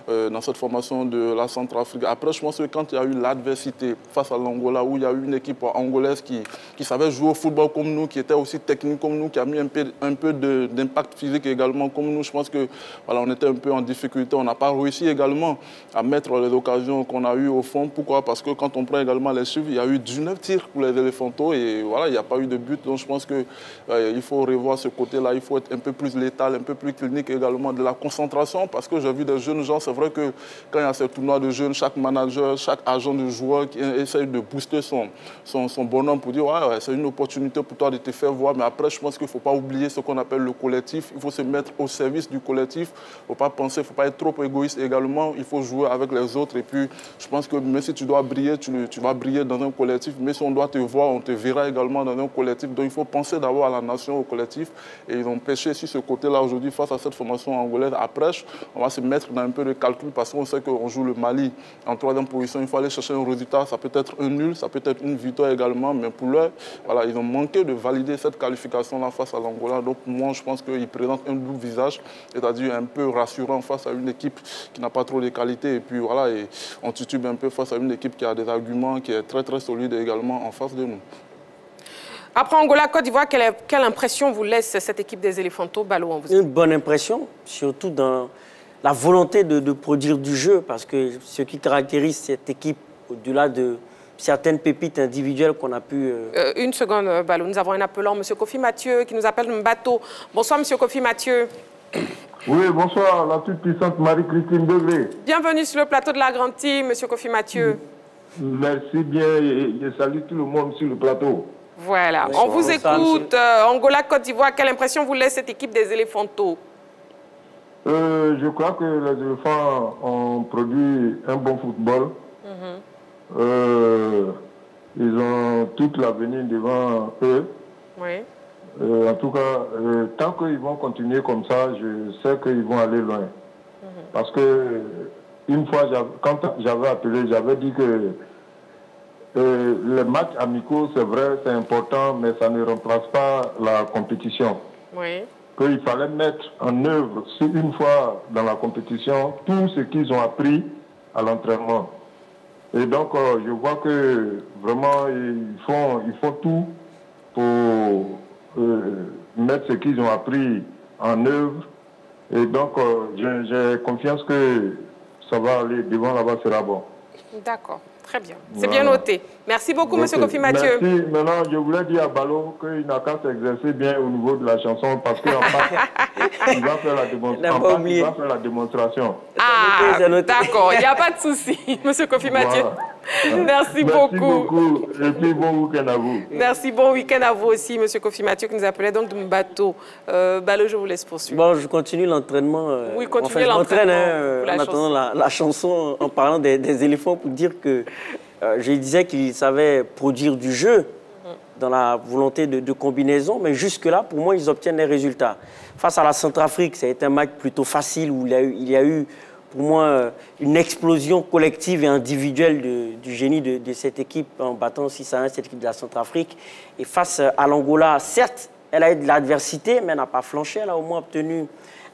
dans cette formation de la Centrafrique. Après, je pense que quand il y a eu l'adversité face à l'Angola, où il y a eu une équipe angolaise qui savait jouer au football comme nous, qui était aussi technique comme nous, qui a mis un peu d'impact physique également comme nous, je pense que voilà, on était un peu en difficulté. On n'a pas réussi également à mettre les occasions qu'on a eues au fond. Pourquoi? Parce que quand on prend également les chiffres, il y a eu 19 tirs pour les Éléphantaux et voilà, il n'y a pas eu de but. Donc je pense qu'il faut revoir ce côté-là. Il faut être un peu plus létal, un peu plus clinique également, de la concentration, parce que j'ai vu des jeunes gens, c'est vrai que quand il y a ces tournois de jeunes, chaque manager, chaque agent de joueur qui essaye de booster son bonhomme pour dire ouais, c'est une opportunité pour toi de te faire voir. Mais après, je pense qu'il ne faut pas oublier ce qu'on appelle le collectif. Il faut se mettre au service du collectif. Il ne faut pas penser, il ne faut pas être trop égoïste également. Il faut jouer avec les autres. Et puis, je pense que même si tu dois briller, tu vas briller dans un collectif. Mais si on doit te voir, on te verra également dans un collectif. Donc, il faut penser d'abord à la nation, au collectif. Et ils ont pêché sur ce côté-là aujourd'hui face à cette formation angolaise. Après, on va se mettre dans un peu de calcul parce qu'on sait qu'on joue le Mali en 3e position. Il faut aller chercher un résultat. Ça peut être un nul, ça peut être une victoire également. Mais pour l'heure, voilà, ils ont manqué de valider cette qualification-là face à l'Angola. Donc, moi, je pense qu'ils présentent un double visage, c'est-à-dire un peu rassurant face à une équipe qui n'a pas trop de qualité. Et puis, voilà, et on titube un peu face à une équipe qui a des arguments, qui est très, très solide également en face de nous. Après Angola, Côte d'Ivoire, quelle impression vous laisse cette équipe des Éléphantaux? Balo, une bonne impression, surtout dans la volonté de produire du jeu, parce que ce qui caractérise cette équipe, au-delà de certaines pépites individuelles qu'on a pu... Une seconde, Balo. Nous avons un appelant, M. Kofi Mathieu, qui nous appelle de Mbato. Bonsoir, M. Kofi Mathieu. Oui, bonsoir, la toute puissante Marie-Christine Degré. Bienvenue sur le plateau de la Grande Team, M. Kofi Mathieu. Merci bien et je salue tout le monde sur le plateau. Voilà, on vous écoute. Angola, Côte d'Ivoire, quelle impression vous laisse cette équipe des Éléphantaux? Je crois que les éléphants ont produit un bon football. Ils ont toute l'avenir devant eux. Oui. En tout cas, tant qu'ils vont continuer comme ça, je sais qu'ils vont aller loin. Parce que une fois, quand j'avais appelé, j'avais dit que les matchs amicaux, c'est vrai, c'est important, mais ça ne remplace pas la compétition. Oui. Qu'il fallait mettre en œuvre, une fois dans la compétition, tout ce qu'ils ont appris à l'entraînement. Et donc, je vois que vraiment, ils font tout pour mettre ce qu'ils ont appris en œuvre. Et donc, j'ai confiance que ça va aller, devant là-bas sera bon. D'accord. Très bien. C'est bien noté. Merci beaucoup, M. Kofi Mathieu. Merci. Maintenant, je voulais dire à Balo qu'il n'a qu'à s'exercer bien au niveau de la chanson parce qu'en fait, il va faire la démonstration. Ah, d'accord. Il n'y a pas de souci, M. Kofi Mathieu. Voilà. Merci beaucoup. Et puis, bon week-end à vous. Merci, bon week-end à vous aussi, M. Kofi Mathieu, qui nous appelait donc de Mbato. Balo, je vous laisse poursuivre. Bon, je continue l'entraînement. Oui, continuez l'entraînement. En attendant la chanson, en parlant des éléphants, pour dire que je disais qu'ils savaient produire du jeu dans la volonté de combinaison, mais jusque-là, pour moi, ils obtiennent les résultats. Face à la Centrafrique, ça a été un match plutôt facile où il y a eu pour moi, une explosion collective et individuelle du génie de cette équipe en battant 6-1 cette équipe de la Centrafrique. Et face à l'Angola, certes, elle a eu de l'adversité, mais elle n'a pas flanché. Elle a au moins obtenu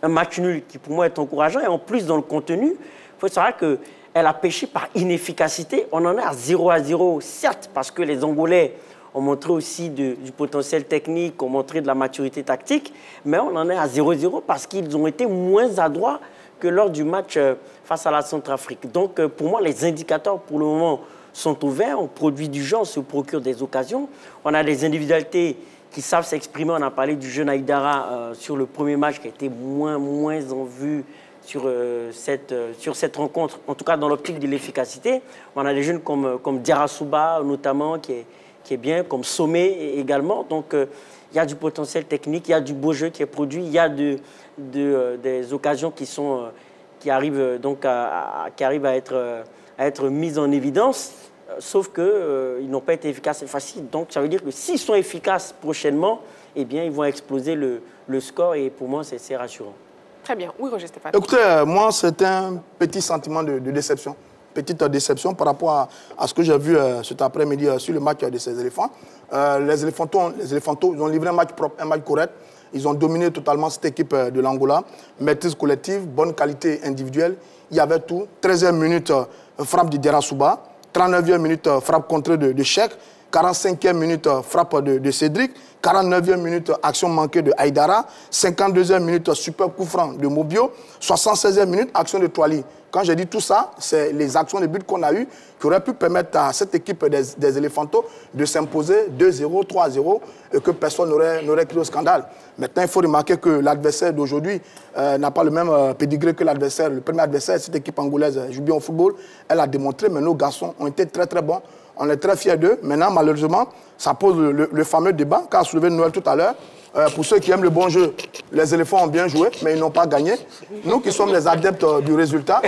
un match nul qui, pour moi, est encourageant. Et en plus, dans le contenu, il faut savoir qu'elle elle a pêché par inefficacité. On en est à 0-0, certes, parce que les Angolais ont montré aussi du potentiel technique, ont montré de la maturité tactique, mais on en est à 0-0 parce qu'ils ont été moins adroits que lors du match face à la Centrafrique. Donc, pour moi, les indicateurs, pour le moment, sont ouverts. On produit du jeu, on se procure des occasions. On a des individualités qui savent s'exprimer. On a parlé du jeune Aïdara sur le premier match qui a été moins en vue sur cette rencontre, en tout cas dans l'optique de l'efficacité. On a des jeunes comme Diarra-Souba, notamment, qui est bien, comme Sommet également. Donc, il y a du potentiel technique, il y a du beau jeu qui est produit, il y a des occasions qui arrivent à être mises en évidence, sauf qu'ils n'ont pas été efficaces et faciles. Donc, ça veut dire que s'ils sont efficaces prochainement, eh bien, ils vont exploser le score et pour moi, c'est rassurant. Très bien. Oui, Roger Stéphane. Écoutez, moi, c'est un petit sentiment de déception. Petite déception par rapport à ce que j'ai vu cet après-midi sur le match de ces éléphants. Les éléphantaux, ils ont livré un match propre, un match correct. Ils ont dominé totalement cette équipe de l'Angola. Maîtrise collective, bonne qualité individuelle. Il y avait tout. 13e minute, frappe de Diarra-Souba. 39e minute, frappe contrée de Cheikh. 45e minute, frappe de Cédric. 49e minute, action manquée de Aïdara. 52e minute, super coup franc de Mobio. 76e minute, action de Toali. Quand j'ai dit tout ça, c'est les actions de but qu'on a eues qui auraient pu permettre à cette équipe des éléphantaux de s'imposer 2-0, 3-0 et que personne n'aurait crié au scandale. Maintenant, il faut remarquer que l'adversaire d'aujourd'hui n'a pas le même pédigré que l'adversaire. Le premier adversaire, cette équipe angolaise joue bien au football. Elle a démontré, mais nos garçons ont été très très bons. On est très fiers d'eux. Maintenant, malheureusement, ça pose le fameux débat qu'a soulevé Noël tout à l'heure. Pour ceux qui aiment le bon jeu, les éléphants ont bien joué, mais ils n'ont pas gagné. Nous qui sommes les adeptes du résultat,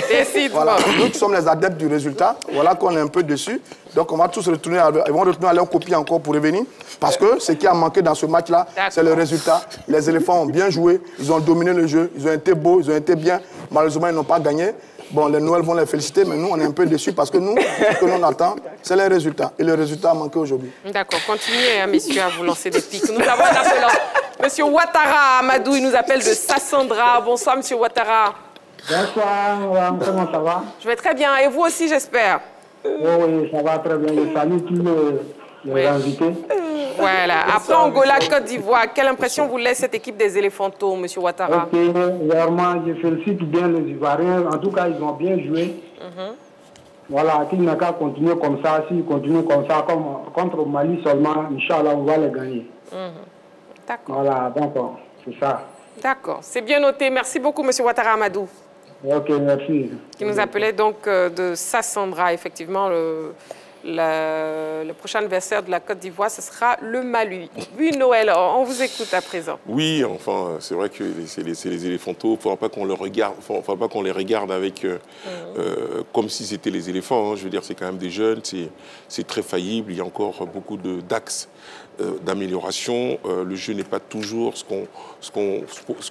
voilà, nous qui sommes les adeptes du résultat, voilà qu'on est un peu dessus. Donc on va tous retourner, ils vont retourner à leur copie encore pour revenir. Parce que ce qui a manqué dans ce match-là, c'est le résultat. Les éléphants ont bien joué, ils ont dominé le jeu, ils ont été beaux, ils ont été bien. Malheureusement, ils n'ont pas gagné. Bon, les Noël vont les féliciter, mais nous, on est un peu déçus parce que nous, ce que l'on attend, c'est les résultats. Et le résultat a manqué aujourd'hui. D'accord, continuez, hein, messieurs, à vous lancer des pics. Nous avons un appelant. Monsieur Ouattara Amadou, il nous appelle de Sassandra. Bonsoir, monsieur Ouattara. Bonsoir, comment ça va? Je vais très bien. Et vous aussi, j'espère? Oui, ça va très bien. Je salue tous les invités. Voilà. Après Angola, Côte d'Ivoire, quelle impression vous laisse cette équipe des éléphantaux, monsieur Ouattara? Ok, vraiment, je félicite bien les Ivoiriens. En tout cas, ils ont bien joué. Voilà, qu'ils n'ont qu'à continuer comme ça. S'ils continuent comme ça, comme contre Mali seulement, Inch'Allah, on va les gagner. D'accord. Voilà, donc, c'est ça. D'accord. C'est bien noté. Merci beaucoup, monsieur Ouattara Amadou. Ok, merci. Qui nous appelait donc de Sassandra, effectivement, le prochain adversaire de la Côte d'Ivoire, ce sera le Mali. Oui, Noël, on vous écoute à présent. Oui, enfin, c'est vrai que c'est les éléphantaux. Il ne faudra pas qu'on les regarde avec, comme si c'était les éléphants. Hein. Je veux dire, c'est quand même des jeunes, c'est très faillible. Il y a encore beaucoup d'axes d'amélioration. Le jeu n'est pas toujours ce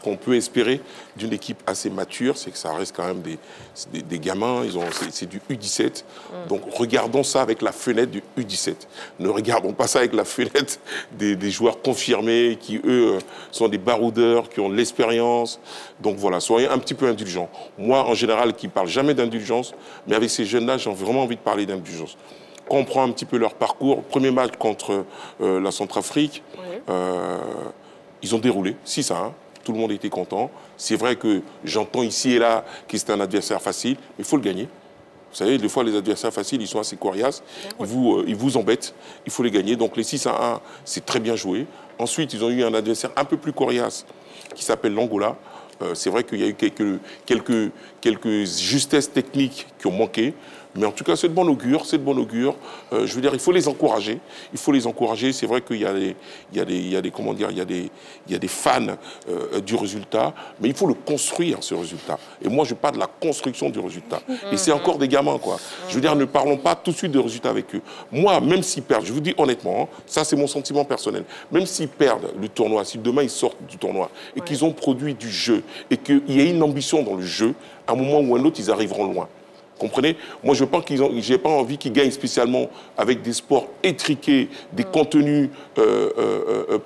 qu'on peut espérer d'une équipe assez mature. C'est que ça reste quand même des gamins. C'est du U17. Donc, regardons ça avec la fenêtre du U17. Ne regardons pas ça avec la fenêtre des joueurs confirmés qui, eux, sont des baroudeurs, qui ont de l'expérience. Donc, voilà, soyez un petit peu indulgents. Moi, en général, qui ne parle jamais d'indulgence, mais avec ces jeunes-là, j'ai vraiment envie de parler d'indulgence. Quand on prend un petit peu leur parcours, premier match contre la Centrafrique, ils ont déroulé 6-1, tout le monde était content. C'est vrai que j'entends ici et là que c'est un adversaire facile, mais il faut le gagner. Vous savez, des fois, les adversaires faciles, ils sont assez coriaces, ils vous embêtent, il faut les gagner. Donc les 6-1, c'est très bien joué. Ensuite, ils ont eu un adversaire un peu plus coriace qui s'appelle l'Angola. C'est vrai qu'il y a eu quelques justesses techniques qui ont manqué. Mais en tout cas, c'est de bon augure, c'est de bon augure. Je veux dire, il faut les encourager. Il faut les encourager. C'est vrai qu'il y a des fans du résultat, mais il faut le construire, ce résultat. Et moi, je parle de la construction du résultat. Et c'est encore des gamins, quoi. Je veux dire, ne parlons pas tout de suite de résultat avec eux. Moi, même s'ils perdent, je vous dis honnêtement, hein, ça c'est mon sentiment personnel, même s'ils perdent le tournoi, si demain ils sortent du tournoi et qu'ils ont produit du jeu et qu'il y a une ambition dans le jeu, à un moment ou à un autre, ils arriveront loin. Comprenez? Moi, je pense j'ai pas envie qu'ils gagnent spécialement avec des sports étriqués, des contenus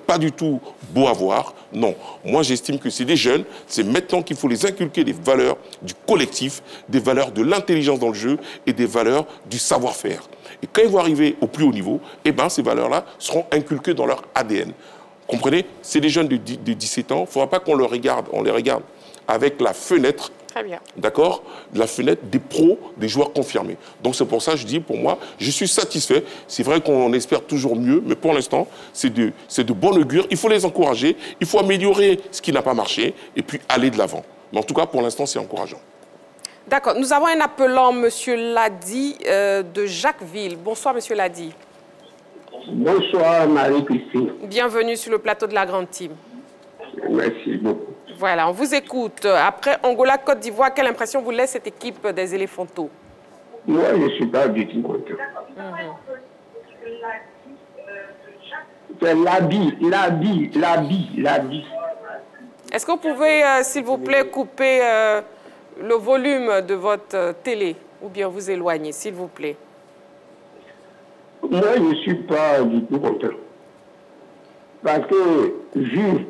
pas du tout beaux à voir. Non. Moi, j'estime que c'est des jeunes. C'est maintenant qu'il faut les inculquer des valeurs du collectif, des valeurs de l'intelligence dans le jeu et des valeurs du savoir-faire. Et quand ils vont arriver au plus haut niveau, eh ben, ces valeurs-là seront inculquées dans leur ADN. Comprenez? C'est des jeunes de 17 ans. Il ne faudra pas qu'on les regarde avec la fenêtre. Très bien. D'accord? La fenêtre des pros, des joueurs confirmés. Donc c'est pour ça que je dis, pour moi, je suis satisfait. C'est vrai qu'on espère toujours mieux, mais pour l'instant, c'est de bon augure. Il faut les encourager, il faut améliorer ce qui n'a pas marché et puis aller de l'avant. Mais en tout cas, pour l'instant, c'est encourageant. D'accord. Nous avons un appelant, M. Ladi, de Jacquesville. Bonsoir, M. Ladi. Bonsoir, Marie-Christine. Bienvenue sur le plateau de la Grande Team. Merci beaucoup. Voilà, on vous écoute. Après Angola, Côte d'Ivoire, quelle impression vous laisse cette équipe des Éléphantaux? Moi, je ne suis pas du tout content. C'est l'habit. Est-ce que vous pouvez, s'il vous plaît, couper le volume de votre télé ou bien vous éloigner, s'il vous plaît? Moi, je ne suis pas du tout content. Parce que, vu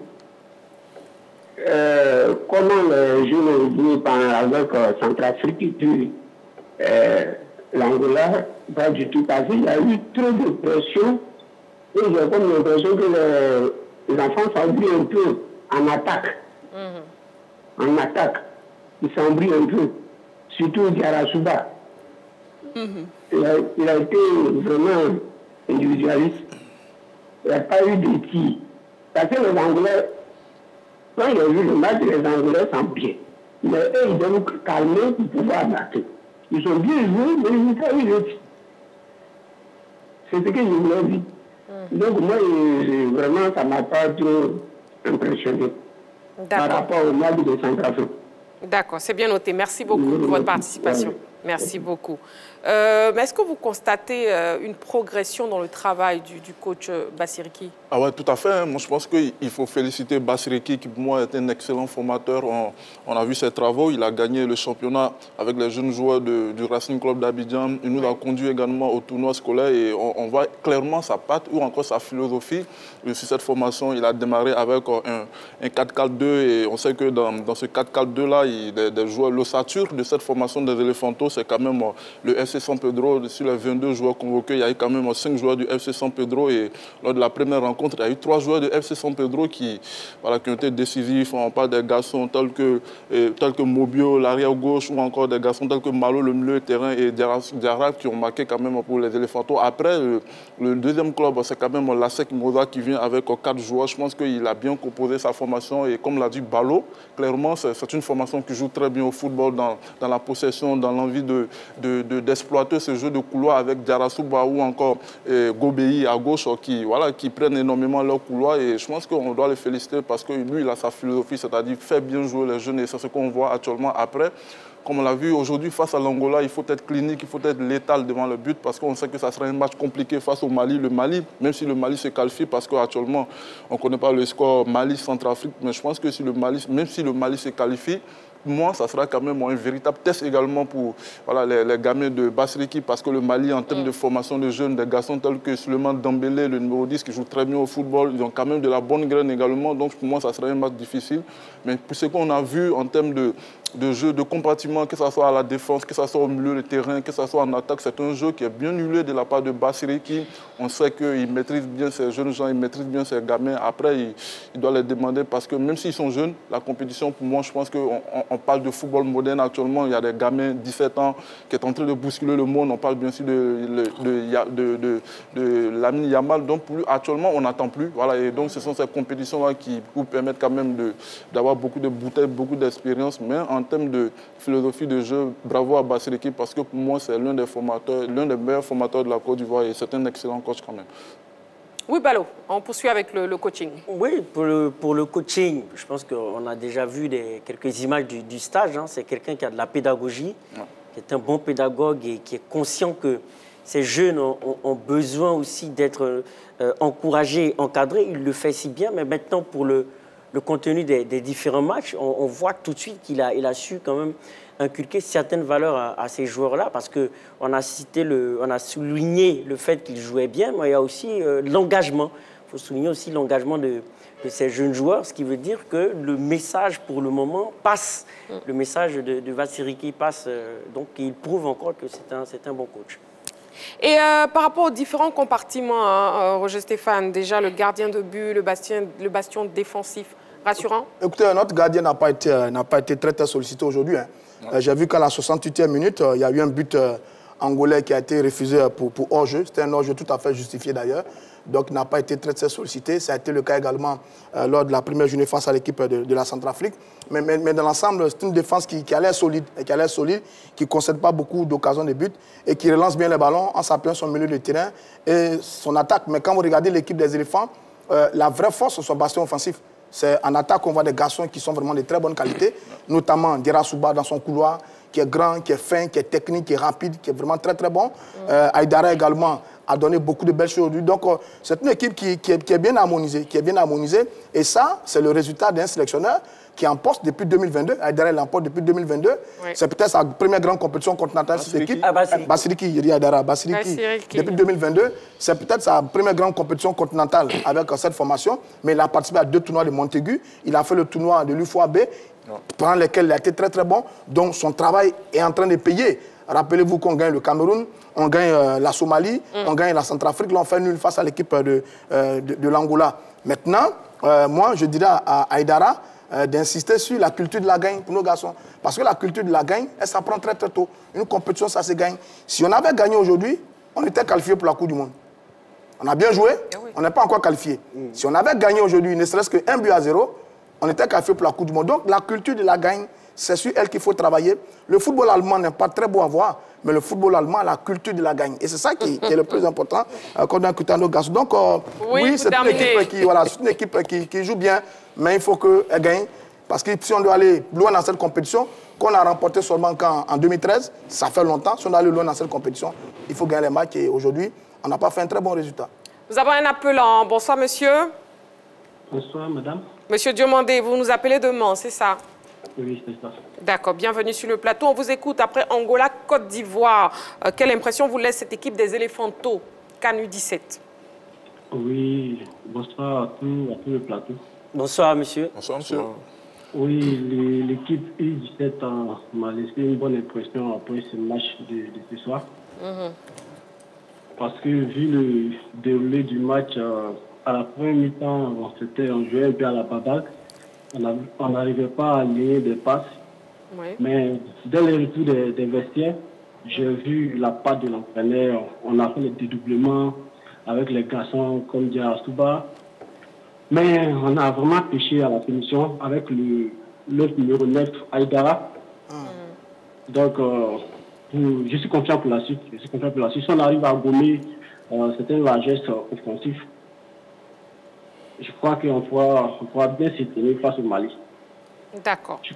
comment les jeunes ont joué avec Centrafrique et puis l'Angola, pas du tout passé. Il y a eu trop de pression et j'ai comme l'impression que les enfants s'embrouillent un peu en attaque. En attaque. Ils s'embrouillent un peu. Surtout Diarra-Souba. Il a été vraiment individualiste. Il n'y a pas eu de tir. Parce que les Anglais, quand ils ont vu le match, les Anglais sont bien. Mais eux, ils doivent calmer pour pouvoir attaquer. Ils ont bien joué, mais ils n'ont pas eu le tir. C'est ce que je voulais dire. Donc moi, vraiment, ça ne m'a pas trop impressionné par rapport au match de Centrafrique. D'accord, c'est bien noté. Merci beaucoup pour votre participation. Merci beaucoup. Mais est-ce que vous constatez une progression dans le travail du coach Bassiriki? Ah ouais, tout à fait. Moi, je pense qu'il faut féliciter Bassiriki, qui pour moi est un excellent formateur. On a vu ses travaux. Il a gagné le championnat avec les jeunes joueurs du Racing Club d'Abidjan. Il nous a conduit également au tournoi scolaire et on voit clairement sa patte ou encore sa philosophie sur cette formation. Il a démarré avec un 4-4-2 et on sait que dans ce 4-4-2-là, des joueurs, l'ossature de cette formation des Éléphantaux, c'est quand même le FC San Pedro. Sur les 22 joueurs convoqués, il y a eu quand même 5 joueurs du FC San Pedro et lors de la première rencontre, il y a eu 3 joueurs du FC San Pedro qui ont été décisifs. On parle des garçons tels que Mobio, l'arrière gauche, ou encore des garçons tels que Malo, le milieu de terrain, et Diarra qui ont marqué quand même pour les Éléphantaux. Après, le deuxième club, c'est quand même Lasek Moza qui vient avec 4 joueurs. Je pense qu'il a bien composé sa formation et comme l'a dit Balo, clairement, c'est une formation qui joue très bien au football, dans la possession, dans l'envie d'exploiter ce jeu de couloir avec Diarra-Souba ou encore Gobei à gauche qui prennent énormément leur couloir et je pense qu'on doit les féliciter parce que lui, il a sa philosophie, c'est-à-dire faire bien jouer les jeunes et c'est ce qu'on voit actuellement après. Comme on l'a vu aujourd'hui, face à l'Angola, il faut être clinique, il faut être létal devant le but parce qu'on sait que ça sera un match compliqué face au Mali. Le Mali, même si le Mali se qualifie, parce qu'actuellement, on ne connaît pas le score Mali-Centrafrique, mais je pense que même si le Mali se qualifie, pour moi, ça sera quand même un véritable test également pour les gamins de Bassiriki parce que le Mali, en termes de formation de jeunes, des garçons tels que Souleymane Dembélé, le numéro 10 qui joue très bien au football, ils ont quand même de la bonne graine également. Donc pour moi, ça sera un match difficile. Mais pour ce qu'on a vu en termes de jeu, de compartiment, que ce soit à la défense, que ce soit au milieu de terrain, que ce soit en attaque, c'est un jeu qui est bien huilé de la part de Bassiriki. On sait qu'il maîtrise bien ces jeunes gens, il maîtrise bien ces gamins. Après, il doit les demander parce que même s'ils sont jeunes, la compétition, pour moi, je pense qu'on parle de football moderne actuellement. Il y a des gamins de 17 ans qui sont en train de bousculer le monde. On parle bien sûr de Lamine Yamal. Donc, pour lui, actuellement, on n'attend plus. Voilà, et donc, ce sont ces compétitions-là qui vous permettent quand même d'avoir beaucoup de bouteilles, beaucoup d'expérience. Mais en termes de philosophie de jeu, bravo à Bassiriki parce que pour moi, c'est l'un des meilleurs formateurs de la Côte d'Ivoire et c'est un excellent coach quand même. Oui, Balo, on poursuit avec le coaching. Oui, pour le coaching, je pense qu'on a déjà vu quelques images du stage. Hein. C'est quelqu'un qui a de la pédagogie, qui est un bon pédagogue et qui est conscient que ces jeunes ont besoin aussi d'être encouragés, encadrés. Il le fait si bien, mais maintenant pour le contenu des différents matchs, on voit tout de suite qu'il a su quand même inculquer certaines valeurs à ces joueurs-là, parce qu'on a souligné le fait qu'ils jouaient bien, mais il y a aussi l'engagement. Il faut souligner aussi l'engagement de ces jeunes joueurs, ce qui veut dire que le message pour le moment passe. Le message de Vassiriki passe, donc il prouve encore que c'est un bon coach. Et par rapport aux différents compartiments, hein, Roger Stéphane, déjà le gardien de but, le bastion défensif, rassurant? Écoutez, notre gardien n'a pas été très sollicité aujourd'hui. Hein. J'ai vu qu'à la 68e minute, il y a eu un but angolais qui a été refusé pour hors-jeu. C'était un hors-jeu tout à fait justifié d'ailleurs. Donc il n'a pas été très sollicité. Ça a été le cas également lors de la première journée face à l'équipe de la Centrafrique. Mais dans l'ensemble, c'est une défense qui a l'air solide, qui ne concède pas beaucoup d'occasions de but et qui relance bien les ballons en s'appuyant sur le milieu de terrain et son attaque. Mais quand vous regardez l'équipe des éléphants, la vraie force, c'est son bastion offensif. C'est en attaque qu'on voit des garçons qui sont vraiment de très bonne qualité, notamment Dira Souba dans son couloir, qui est grand, qui est fin, qui est technique, qui est rapide, qui est vraiment très bon. Aïdara également a donné beaucoup de belles choses aujourd'hui. Donc c'est une équipe qui est bien harmonisée, Et ça, c'est le résultat d'un sélectionneur qui en poste depuis 2022. Aïdara l'emporte depuis 2022. Oui. C'est peut-être sa première grande compétition continentale de cette équipe. Bassiriki, il dit Aïdara. Bassiriki, depuis 2022, c'est peut-être sa première grande compétition continentale avec cette formation. Mais il a participé à 2 tournois de Montaigu. Il a fait le tournoi de l'UFOAB, pendant lesquels il a été très bon. Donc son travail est en train de payer. Rappelez-vous qu'on gagne le Cameroun, on gagne la Somalie, on gagne la Centrafrique. Là, on fait nul face à l'équipe de l'Angola. Maintenant, moi, je dirais à Aïdara d'insister sur la culture de la gagne pour nos garçons. Parce que la culture de la gagne, elle s'apprend très tôt. Une compétition, ça se gagne. Si on avait gagné aujourd'hui, on était qualifié pour la Coupe du Monde. On a bien joué, on n'est pas encore qualifié. Si on avait gagné aujourd'hui, ne serait-ce qu'un but à 0, on était qualifié pour la Coupe du Monde. Donc la culture de la gagne, c'est sur elle qu'il faut travailler. Le football allemand n'est pas très beau à voir, mais le football allemand a la culture de la gagne. Et c'est ça qui est le plus important quand on écoute nos garçons. Donc oui, c'est une équipe qui joue bien, mais il faut qu'elle gagne. Parce que si on doit aller loin dans cette compétition, qu'on a remporté seulement en 2013, ça fait longtemps. Si on doit aller loin dans cette compétition, il faut gagner les matchs. Et aujourd'hui, on n'a pas fait un très bon résultat. Nous avons un appelant. Bonsoir, monsieur. Bonsoir, madame. Monsieur Diomandé, vous nous appelez de Mans, c'est ça? Oui, c'est ça. D'accord, bienvenue sur le plateau. On vous écoute après Angola, Côte d'Ivoire. Quelle impression vous laisse cette équipe des Éléphantos, CAN U17? Oui, bonsoir à tout le plateau. Bonsoir, monsieur. Bonsoir, monsieur. Oui, l'équipe U17 m'a laissé une bonne impression après ce match de ce soir. Parce que vu le déroulé du match, à la première mi-temps, on jouait un peu à la babaque. On n'arrivait pas à aligner des passes. Oui. Mais dès le retour des vestiaires, j'ai vu la patte de l'entraîneur. On a fait le dédoublement avec les garçons comme Dira Souba. Mais on a vraiment pêché à la finition avec le numéro 9, Aïdara. Donc, je suis confiant pour la suite. Si on arrive à gommer certaines largesses offensives, je crois qu'on pourra bien s'y tenir face au Mali. D'accord. Je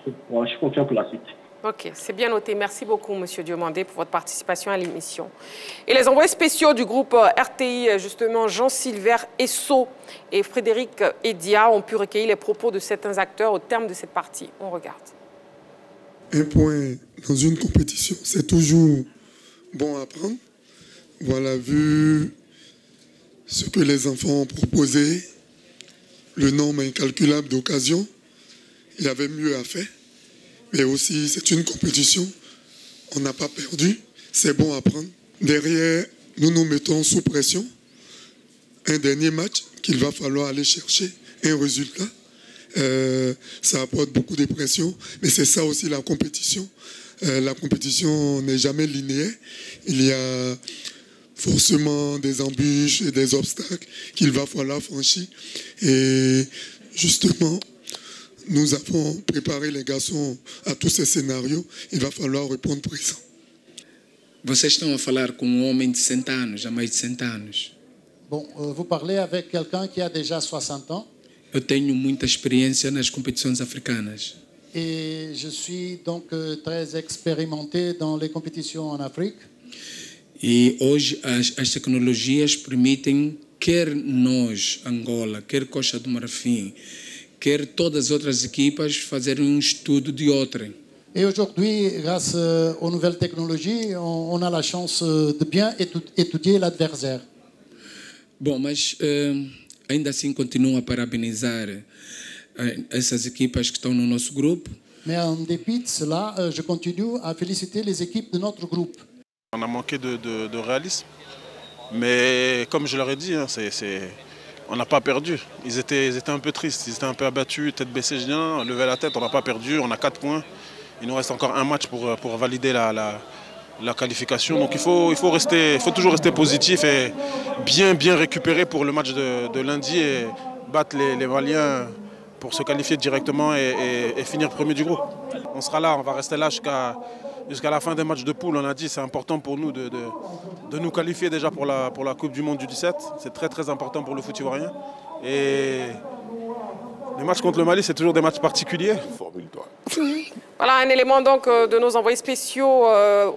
suis confiant pour la suite. Ok, c'est bien noté. Merci beaucoup, monsieur Diomandé, pour votre participation à l'émission. Et les envoyés spéciaux du groupe RTI, justement, Jean-Sylvain Esso et Frédéric Edia, ont pu recueillir les propos de certains acteurs au terme de cette partie. On regarde. Un point dans une compétition, c'est toujours bon à prendre. Voilà, vu ce que les enfants ont proposé, le nombre incalculable d'occasions, il y avait mieux à faire. Mais aussi, c'est une compétition, on n'a pas perdu, c'est bon à prendre. Derrière, nous nous mettons sous pression. Un dernier match qu'il va falloir aller chercher, un résultat. Ça apporte beaucoup de pression, mais c'est ça aussi la compétition. La compétition n'est jamais linéaire. Il y a forcément des embûches et des obstacles qu'il va falloir franchir. Et justement, nous avons préparé les garçons à tous ces scénarios. Il va falloir répondre présent. Vocês estão a falar com um homem de 60 anos, há mais de 60 anos. Bon, vous parlez avec quelqu'un qui a déjà 60 ans. Eu tenho muita experiência nas competições africanas. Et je suis donc très expérimenté dans les compétitions en Afrique. E hoje as tecnologias permitem, quer nós, Angola, quer Costa do Marfim, quer todas as outras equipas, fazerem um estudo de outrem. Et aujourd'hui, grâce aux nouvelles technologies, on a la chance de bien étudier l'adversaire. Bom, mas ainda assim continuo a parabenizar essas equipas que estão no nosso grupo. Mais en dépit de cela, je continue à féliciter les équipes de notre groupe. On a manqué de réalisme, mais comme je leur ai dit, hein, on n'a pas perdu. Ils étaient un peu tristes, ils étaient un peu abattus, tête baissée, on levait la tête, on n'a pas perdu, on a 4 points. Il nous reste encore un match pour valider la qualification. Donc il faut toujours rester positif et bien récupérer pour le match de lundi et battre les Maliens pour se qualifier directement et finir premier du groupe. On sera là, on va rester là jusqu'à la fin des matchs de poule. On a dit c'est important pour nous de nous qualifier déjà pour la Coupe du Monde du 17. C'est très important pour le foot ivoirien. Et les matchs contre le Mali, c'est toujours des matchs particuliers. Formule-toi. Voilà un élément donc de nos envoyés spéciaux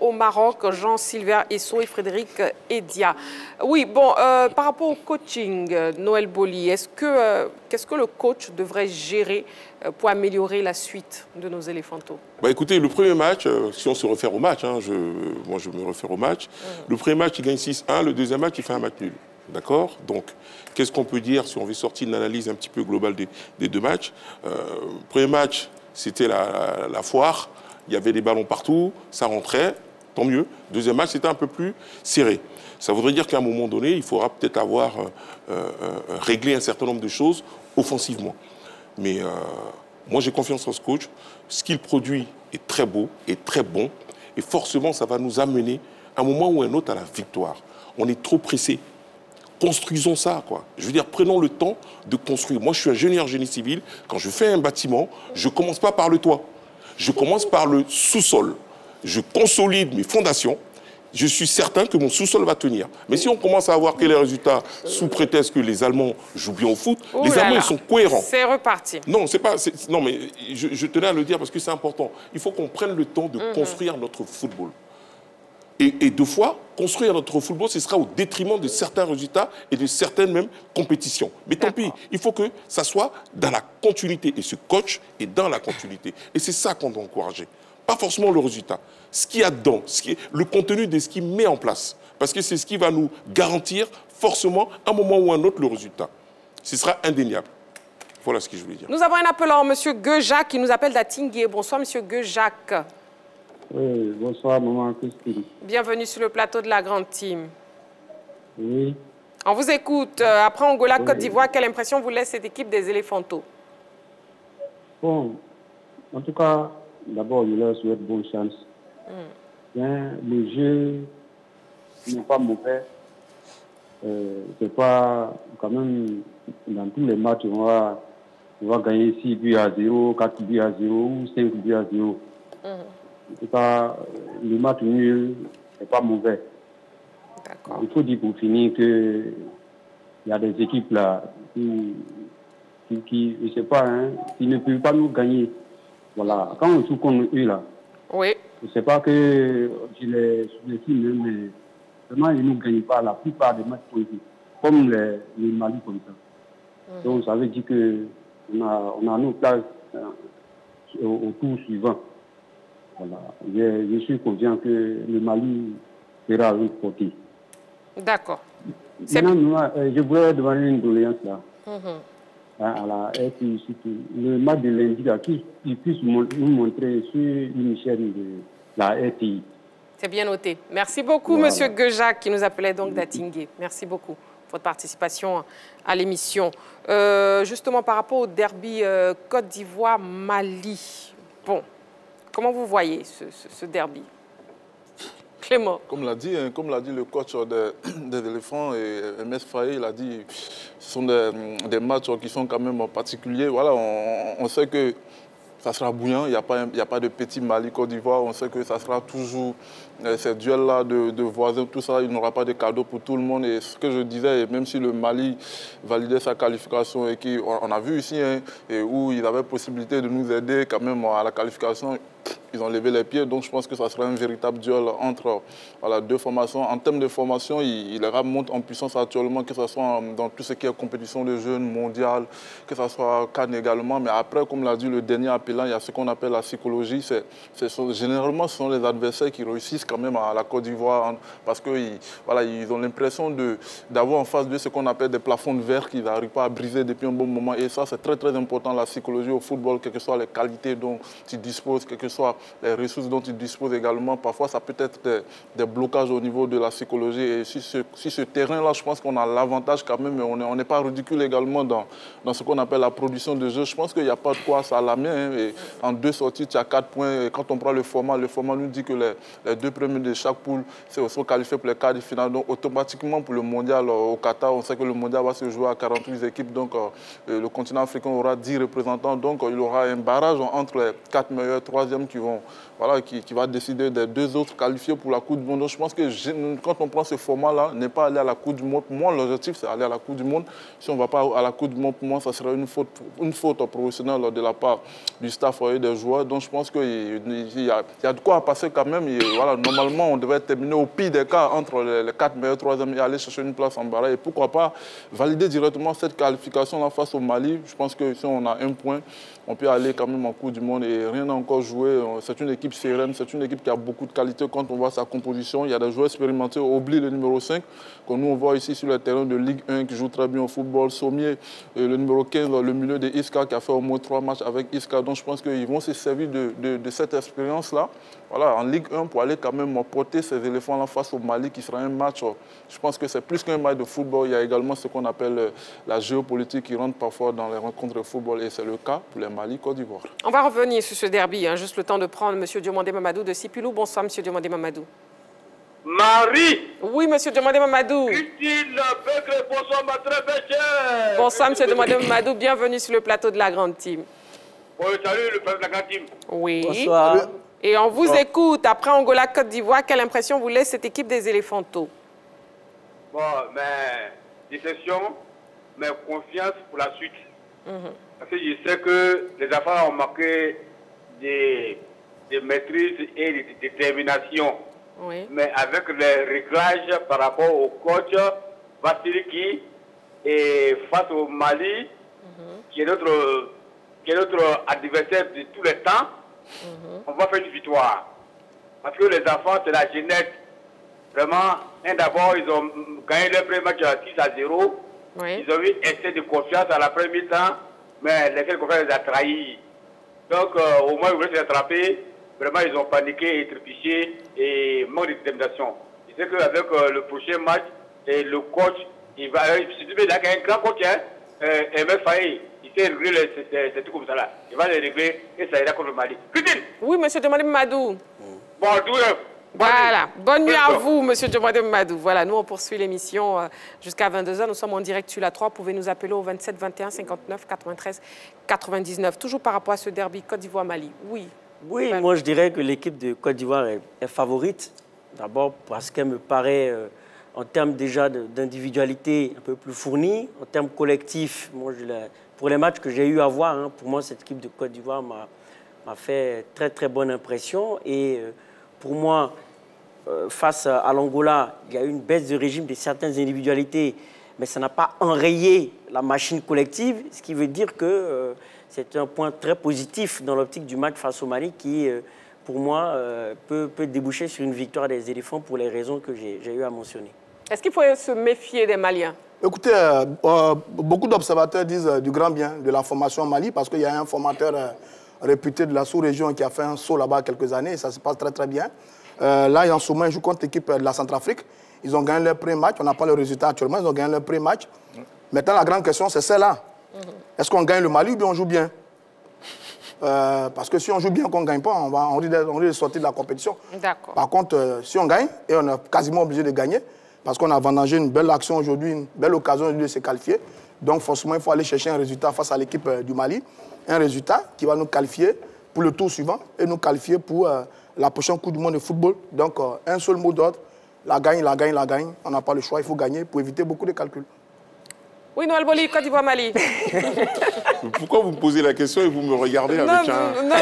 au Maroc, Jean-Sylvain Esso et Frédéric Edia. Oui, bon, par rapport au coaching, Noël Boli, qu'est-ce que le coach devrait gérer pour améliorer la suite de nos éléphantaux? Bah écoutez, le premier match, si on se réfère au match, hein, moi je me réfère au match, le premier match il gagne 6-1, le deuxième match il fait un match nul. D'accord? Donc, qu'est-ce qu'on peut dire si on veut sortir une analyse un petit peu globale des deux matchs? Premier match, c'était la foire. Il y avait des ballons partout, ça rentrait, tant mieux. Deuxième match, c'était un peu plus serré. Ça voudrait dire qu'à un moment donné, il faudra peut-être avoir réglé un certain nombre de choses offensivement. Mais moi, j'ai confiance en ce coach. Ce qu'il produit est très beau et très bon. Et forcément, ça va nous amener à un moment ou à un autre à la victoire. On est trop pressé. Construisons ça, quoi. Je veux dire, prenons le temps de construire. Moi, je suis ingénieur génie civil. Quand je fais un bâtiment, je ne commence pas par le toit. Je commence par le sous-sol. Je consolide mes fondations. Je suis certain que mon sous-sol va tenir. Mais si on commence à avoir quels résultats sous prétexte que les Allemands jouent bien au foot, les Allemands, ils sont cohérents. C'est reparti. Non, c'est pas... Non, mais je tenais à le dire parce que c'est important. Il faut qu'on prenne le temps de construire notre football. Et deux fois, construire notre football, ce sera au détriment de certains résultats et de certaines même compétitions. Mais tant pis, il faut que ça soit dans la continuité. Et ce coach est dans la continuité. Et c'est ça qu'on doit encourager. Pas forcément le résultat. Ce qu'il y a dedans, le contenu de ce qu'il met en place. Parce que c'est ce qui va nous garantir forcément, à un moment ou à un autre, le résultat. Ce sera indéniable. Voilà ce que je voulais dire. Nous avons un appelant, M. Guejac, qui nous appelle d'Atingué. Bonsoir, M. Guejac. Oui, bonsoir, maman Christine. Bienvenue sur le plateau de la Grande Team. Oui. On vous écoute. Après Angola, Côte d'Ivoire, quelle impression vous laisse cette équipe des éléphantaux? Bon, en tout cas, d'abord, je leur souhaite bonne chance. Bien, le jeu n'est pas mauvais. C'est pas, quand même, dans tous les matchs, on va gagner 6 buts à 0, 4 buts à 0 ou 5 buts à 0. En tout cas, le match nul n'est pas mauvais. Il faut dire pour finir qu'il y a des équipes là qui je sais pas, hein, qui ne peuvent pas nous gagner. Voilà. Quand on joue contre eux là, oui. Je ne sais pas que je les filme, mais vraiment ils ne nous gagnent pas la plupart des matchs politiques, comme les Mali comme ça. Donc ça veut dire qu'on a nos places au tour suivant. Voilà. Je suis confiant que le Mali sera une portée. D'accord. Maintenant, je voudrais demander une doléance là. À la RTI surtout. Le match de lundi, qu'il puisse nous montrer sur une chaîne de la RTI. C'est bien noté. Merci beaucoup, voilà. Monsieur Guejac, qui nous appelait donc d'Atingué. Merci beaucoup pour votre participation à l'émission. Justement, par rapport au derby Côte d'Ivoire-Mali, bon, comment vous voyez ce derby? Clément. Comme l'a dit le coach des éléphants, et MS Faye, il a dit ce sont des matchs qui sont quand même particuliers. Voilà, on sait que ça sera bouillant, il n'y a pas de petit Mali Côte d'Ivoire, on sait que ça sera toujours ces duels-là de voisins, tout ça, il n'y aura pas de cadeau pour tout le monde. Et ce que je disais, même si le Mali validait sa qualification et qu'on a vu ici, hein, et où il avait possibilité de nous aider quand même à la qualification, ils ont levé les pieds. Donc je pense que ça sera un véritable duel entre deux formations. En termes de formation, il monte en puissance actuellement, que ce soit dans tout ce qui est compétition de jeunes, mondiale, que ce soit Cannes également. Mais après, comme l'a dit le dernier appelant, il y a ce qu'on appelle la psychologie. Généralement, ce sont les adversaires qui réussissent quand même à la Côte d'Ivoire parce qu'ils ont l'impression d'avoir en face d'eux ce qu'on appelle des plafonds de verre qu'ils n'arrivent pas à briser depuis un bon moment. Et ça, c'est très très important, la psychologie au football, quelles que soient les qualités dont tu disposes, quelles que soient les ressources dont tu disposes également. Parfois, ça peut être des blocages au niveau de la psychologie. Et sur ce terrain-là, je pense qu'on a l'avantage quand même, mais on n'est pas ridicule également dans ce qu'on appelle la production de jeu. Je pense qu'il n'y a pas de quoi s'alarmer. Hein. Et en 2 sorties, tu as 4 points. Et quand on prend le format nous dit que les 2 premiers de chaque poule sont qualifiés pour les quarts de finale. Donc automatiquement pour le mondial au Qatar, on sait que le mondial va se jouer à 48 équipes. Donc le continent africain aura 10 représentants. Donc il y aura un barrage entre les 4 meilleurs 3e qui va décider des 2 autres qualifiés pour la Coupe du Monde. Donc je pense que quand on prend ce format-là, n'est pas aller à la Coupe du Monde. Moi, l'objectif, c'est aller à la Coupe du Monde. Si on ne va pas à la Coupe du Monde, pour moi, ça serait une faute professionnelle de la part du staff et des joueurs. Donc je pense qu'il y a de quoi passer quand même. Et, normalement, on devait terminer au pire des cas entre les 4 meilleurs 3e et aller chercher une place en barrage. Et pourquoi pas valider directement cette qualification-là face au Mali. Je pense que si on a 1 point, on peut aller quand même en Coupe du Monde et rien n'a encore joué. C'est une équipe sereine, c'est une équipe qui a beaucoup de qualité quand on voit sa composition. Il y a des joueurs expérimentés, oublie le numéro 5, que nous on voit ici sur le terrain de Ligue 1 qui joue très bien au football. Sommier, le numéro 15, le milieu de Isca qui a fait au moins 3 matchs avec Isca. Donc je pense qu'ils vont se servir de cette expérience-là en Ligue 1 pour aller quand même porter ces éléphants-là face au Mali qui sera un match. Je pense que c'est plus qu'un match de football. Il y a également ce qu'on appelle la géopolitique qui rentre parfois dans les rencontres de football et c'est le cas pour les Mali-Côte d'Ivoire. On va revenir sur ce derby, juste le temps de prendre M. Diomandé Mamadou de Sipilou. Bonsoir, M. Diomandé Mamadou. Marie. Oui, M. Diomandé Mamadou. Bonsoir, ma très belle chère. Bonsoir, M. Diomandé Mamadou. Bienvenue sur le plateau de la Grande Team. Oui, salut, le plateau de la Grande Team. Oui. Bonsoir. Et on vous écoute. Après Angola-Côte d'Ivoire, quelle impression vous laisse cette équipe des Éléphantaux? Bon, mais déception, mais confiance pour la suite. Parce que je sais que les enfants ont marqué des maîtrises et de détermination. Oui. Mais avec les réglages par rapport au coach Vassiliki et face au Mali, qui est notre adversaire de tous les temps, on va faire une victoire. Parce que les enfants, c'est la jeunesse. Vraiment, d'abord, ils ont gagné leur premier match à 6-0. Oui. Ils ont eu excès de confiance à la première mi-temps, mais l'excès de confiance les a trahis. Donc, au moins, ils voulaient se rattraper. Vraiment, ils ont paniqué et trépiché et manque de détermination. Je sais qu'avec le prochain match, et le coach, il a un grand coach, Emel Faye, il sait régler ces trucs comme ça là. Il va les régler et ça ira contre le Mali. Christine. Oui, M. Diomandé Mamadou. Bonjour. Voilà. Bonne nuit à vous, M. Diomandé Mamadou. Voilà, nous, on poursuit l'émission jusqu'à 22h. Nous sommes en direct sur la 3. Vous pouvez nous appeler au 27 21 59 93 99. Toujours par rapport à ce derby Côte d'Ivoire-Mali. Oui. Oui, moi, je dirais que l'équipe de Côte d'Ivoire est favorite. D'abord parce qu'elle me paraît, en termes déjà d'individualité, un peu plus fournie. En termes collectifs, moi, pour les matchs que j'ai eu à voir, pour moi, cette équipe de Côte d'Ivoire m'a fait très, très bonne impression. Et pour moi, face à l'Angola, il y a eu une baisse de régime de certaines individualités, mais ça n'a pas enrayé la machine collective, ce qui veut dire que c'est un point très positif dans l'optique du match face au Mali qui, pour moi, peut déboucher sur une victoire des éléphants pour les raisons que j'ai eu à mentionner. Est-ce qu'il faut se méfier des Maliens? Écoutez, beaucoup d'observateurs disent du grand bien de la formation Mali parce qu'il y a un formateur réputé de la sous-région qui a fait un saut là-bas quelques années et ça se passe très très bien. Là, en ce moment, ils jouent contre l'équipe de la Centrafrique. Ils ont gagné leur pré-match. On n'a pas le résultat actuellement. Ils ont gagné leur pré-match. Maintenant, la grande question, c'est celle-là. Est-ce qu'on gagne le Mali ou bien on joue bien? Parce que si on joue bien qu'on ne gagne pas, on risque de sortir de la compétition. Par contre, si on gagne, et on est quasiment obligé de gagner, parce qu'on a vendangé une belle action aujourd'hui, une belle occasion de se qualifier. Donc forcément, il faut aller chercher un résultat face à l'équipe du Mali. Un résultat qui va nous qualifier pour le tour suivant et nous qualifier pour la prochaine Coupe du Monde de football. Donc un seul mot d'ordre, la gagne, la gagne, la gagne. On n'a pas le choix, il faut gagner pour éviter beaucoup de calculs. Oui, Noël Boli, Côte d'Ivoire, Mali. Pourquoi vous me posez la question et vous me regardez avec un... Non,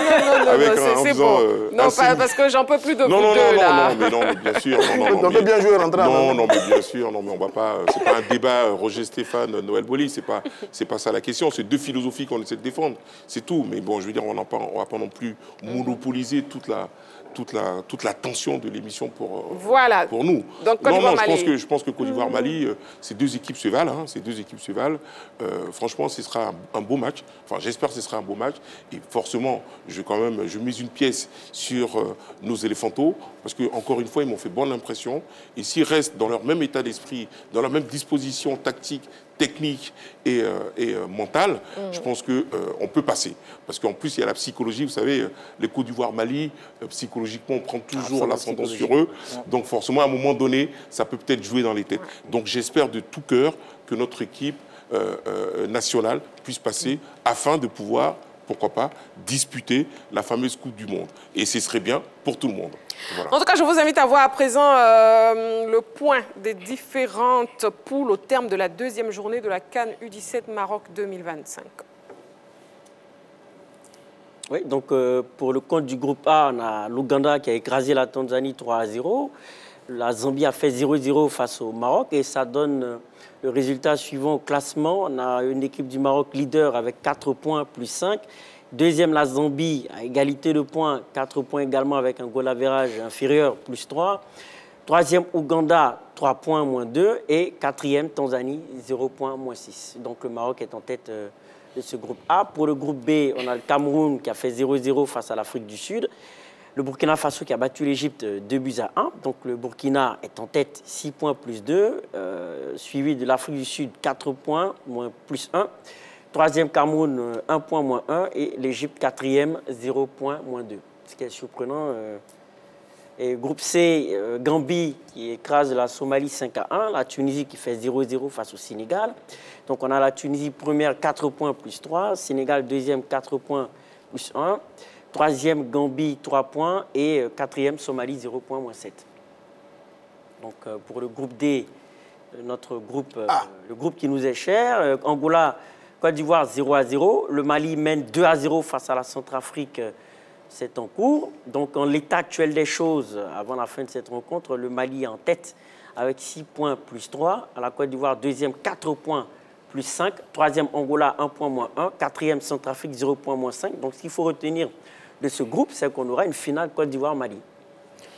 c'est bon. Non, parce que j'en peux plus de vous deux, là. Non, mais bien sûr. On peut bien jouer rentrer. Non, mais bien sûr. Non, mais on va pas... C'est pas un débat Roger Stéphane, Noël Boly. C'est pas ça la question. C'est deux philosophies qu'on essaie de défendre. C'est tout. Mais bon, je veux dire, on va pas non plus monopoliser toute la tension de l'émission pour nous. Donc, je pense que Côte d'Ivoire-Mali, ces deux équipes se valent. Franchement, ce sera un beau match. Enfin, j'espère que ce sera un beau match. Et forcément, je mise une pièce sur nos éléphantaux, parce qu'encore une fois, ils m'ont fait bonne impression. Et s'ils restent dans leur même état d'esprit, dans leur même disposition tactique, technique et mentale, je pense qu'on peut passer. Parce qu'en plus, il y a la psychologie. Vous savez, les Côte d'Ivoire-Mali, psychologiquement, on prend toujours l'ascendant sur eux. Donc forcément, à un moment donné, ça peut peut-être jouer dans les têtes. Donc j'espère de tout cœur que notre équipe nationale puisse passer afin de pouvoir, pourquoi pas, disputer la fameuse Coupe du Monde. Et ce serait bien pour tout le monde. Voilà. En tout cas, je vous invite à voir à présent le point des différentes poules au terme de la deuxième journée de la CAN U17 Maroc 2025. Oui, donc pour le compte du groupe A, on a l'Ouganda qui a écrasé la Tanzanie 3-0. La Zambie a fait 0-0 face au Maroc et ça donne le résultat suivant au classement. On a une équipe du Maroc leader avec 4 points plus 5. Deuxième, la Zambie à égalité de points, 4 points également avec un goal average inférieur plus 3. Troisième, Ouganda, 3 points moins 2. Et quatrième, Tanzanie, 0 points moins 6. Donc le Maroc est en tête de ce groupe A. Pour le groupe B, on a le Cameroun qui a fait 0-0 face à l'Afrique du Sud. Le Burkina Faso qui a battu l'Égypte 2-1. Donc le Burkina est en tête 6 points plus 2, suivi de l'Afrique du Sud 4 points moins plus 1. Troisième Cameroun 1 point moins 1 et l'Égypte quatrième 0 points moins 2. Ce qui est surprenant. Et groupe C, Gambie qui écrase la Somalie 5-1, la Tunisie qui fait 0-0 face au Sénégal. Donc on a la Tunisie première 4 points plus 3, Sénégal deuxième 4 points plus 1. Troisième, Gambie, 3 points. Et quatrième, Somalie, 0 points, moins 7. Donc, pour le groupe D, notre groupe, le groupe qui nous est cher, Angola, Côte d'Ivoire, 0-0. Le Mali mène 2-0 face à la Centrafrique. C'est en cours. Donc, en l'état actuel des choses, avant la fin de cette rencontre, le Mali est en tête avec 6 points plus 3. À la Côte d'Ivoire, deuxième, 4 points plus 5. Troisième, Angola, 1 point moins 1. Quatrième, Centrafrique, 0 points moins 5. Donc, ce qu'il faut retenir de ce groupe, c'est qu'on aura une finale Côte d'Ivoire-Mali.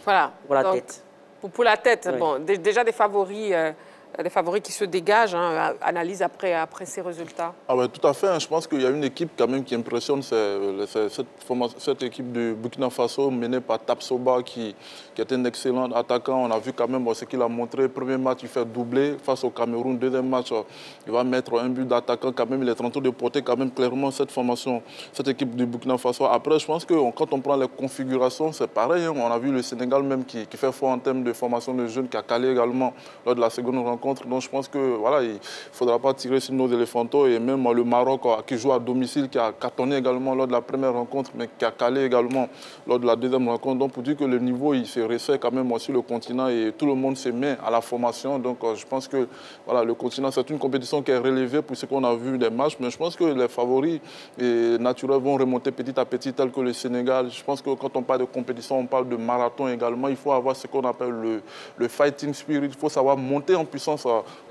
Voilà. Pour la tête. Pour la tête, oui. Bon, déjà des favoris qui se dégagent, hein, analyse après ces résultats. Ah ouais, tout à fait. Hein. Je pense qu'il y a une équipe quand même qui impressionne, cette équipe du Burkina Faso menée par Tapsoba qui est un excellent attaquant. On a vu quand même ce qu'il a montré. Premier match, il fait doubler face au Cameroun. Deuxième match, il va mettre un but d'attaquant quand même. Il est en train de porter quand même clairement cette formation, cette équipe du Burkina Faso. Après, je pense que quand on prend les configurations, c'est pareil. Hein. On a vu le Sénégal même qui fait fort en termes de formation de jeunes, qui a calé également lors de la seconde rencontre. Donc je pense que voilà, il ne faudra pas tirer sur nos éléphantaux. Et même le Maroc qui joue à domicile, qui a cartonné également lors de la première rencontre, mais qui a calé également lors de la deuxième rencontre. Donc pour dire que le niveau, il se resserre quand même sur le continent et tout le monde se met à la formation. Donc je pense que voilà, le continent, c'est une compétition qui est relevée pour ce qu'on a vu des matchs. Mais je pense que les favoris naturels vont remonter petit à petit, tels que le Sénégal. Je pense que quand on parle de compétition, on parle de marathon également. Il faut avoir ce qu'on appelle le fighting spirit. Il faut savoir monter en puissance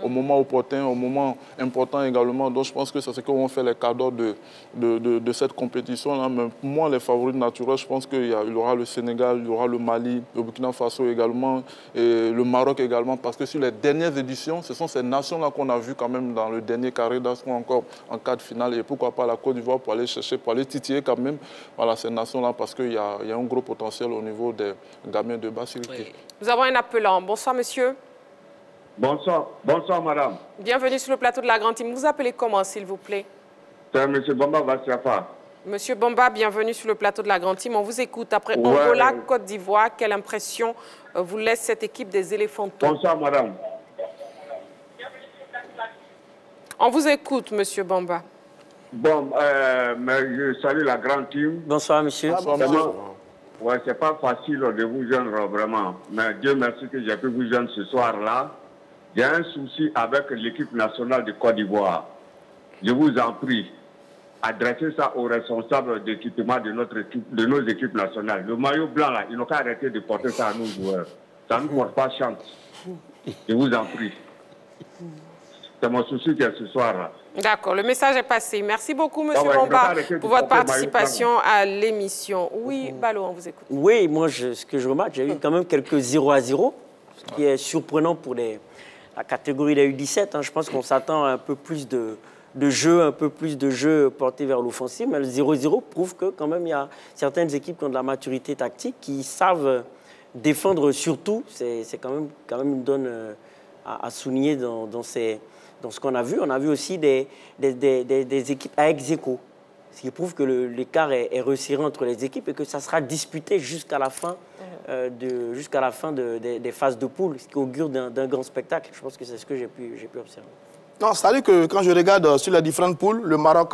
au moment opportun, au moment important également. Donc je pense que c'est ce que vont faire les cadres de cette compétition-là. Mais pour moi, les favoris naturels, je pense qu'il y aura le Sénégal, il y aura le Mali, le Burkina Faso également, et le Maroc également. Parce que sur les dernières éditions, ce sont ces nations-là qu'on a vues quand même dans le dernier carré d'as, encore en quart de finale. Et pourquoi pas la Côte d'Ivoire pour aller chercher, pour aller titiller quand même voilà, ces nations-là, parce qu'il y a un gros potentiel au niveau des gamins de Bassiriki. Oui. Nous avons un appelant. Bonsoir, monsieur. Bonsoir, madame. Bienvenue sur le plateau de la Grande Team. Vous appelez comment, s'il vous plaît? C'est M. Bamba Bassiafa. Monsieur Bamba, bienvenue sur le plateau de la Grande Team. On vous écoute. Après Angola, Côte d'Ivoire, quelle impression vous laisse cette équipe des éléphantaux? Bonsoir, madame. On vous écoute, monsieur Bamba. Bon, mais je salue la Grande Team. Bonsoir, monsieur. Bonsoir, monsieur. Ouais, c'est pas facile de vous joindre vraiment. Mais Dieu merci que j'ai pu vous joindre ce soir-là. J'ai un souci avec l'équipe nationale de Côte d'Ivoire. Je vous en prie. adresser ça aux responsables d'équipement de nos équipes nationales. Le maillot blanc, là, ils n'ont qu'à arrêter de porter ça à nos joueurs. Ça ne nous porte pas chance. Je vous en prie. C'est mon souci qu'il y a ce soir-là. D'accord, le message est passé. Merci beaucoup, M. Lombard, pour votre participation à l'émission. Oui, Balo, on vous écoute. Oui, moi, ce que je remarque, j'ai eu quand même quelques 0-0, ce qui est surprenant pour la catégorie de la U17. Hein. Je pense qu'on s'attend à un peu plus de jeu porté vers l'offensive, mais le 0-0 prouve que quand même il y a certaines équipes qui ont de la maturité tactique, qui savent défendre surtout. C'est quand même une donne à souligner dans ce qu'on a vu. On a vu aussi des équipes à ex-aequo, ce qui prouve que l'écart est resserré entre les équipes et que ça sera disputé jusqu'à la fin, des phases de poule, ce qui augure d'un grand spectacle. Je pense que c'est ce que j'ai pu observer. Non, c'est-à-dire que quand je regarde sur les différentes poules, le Maroc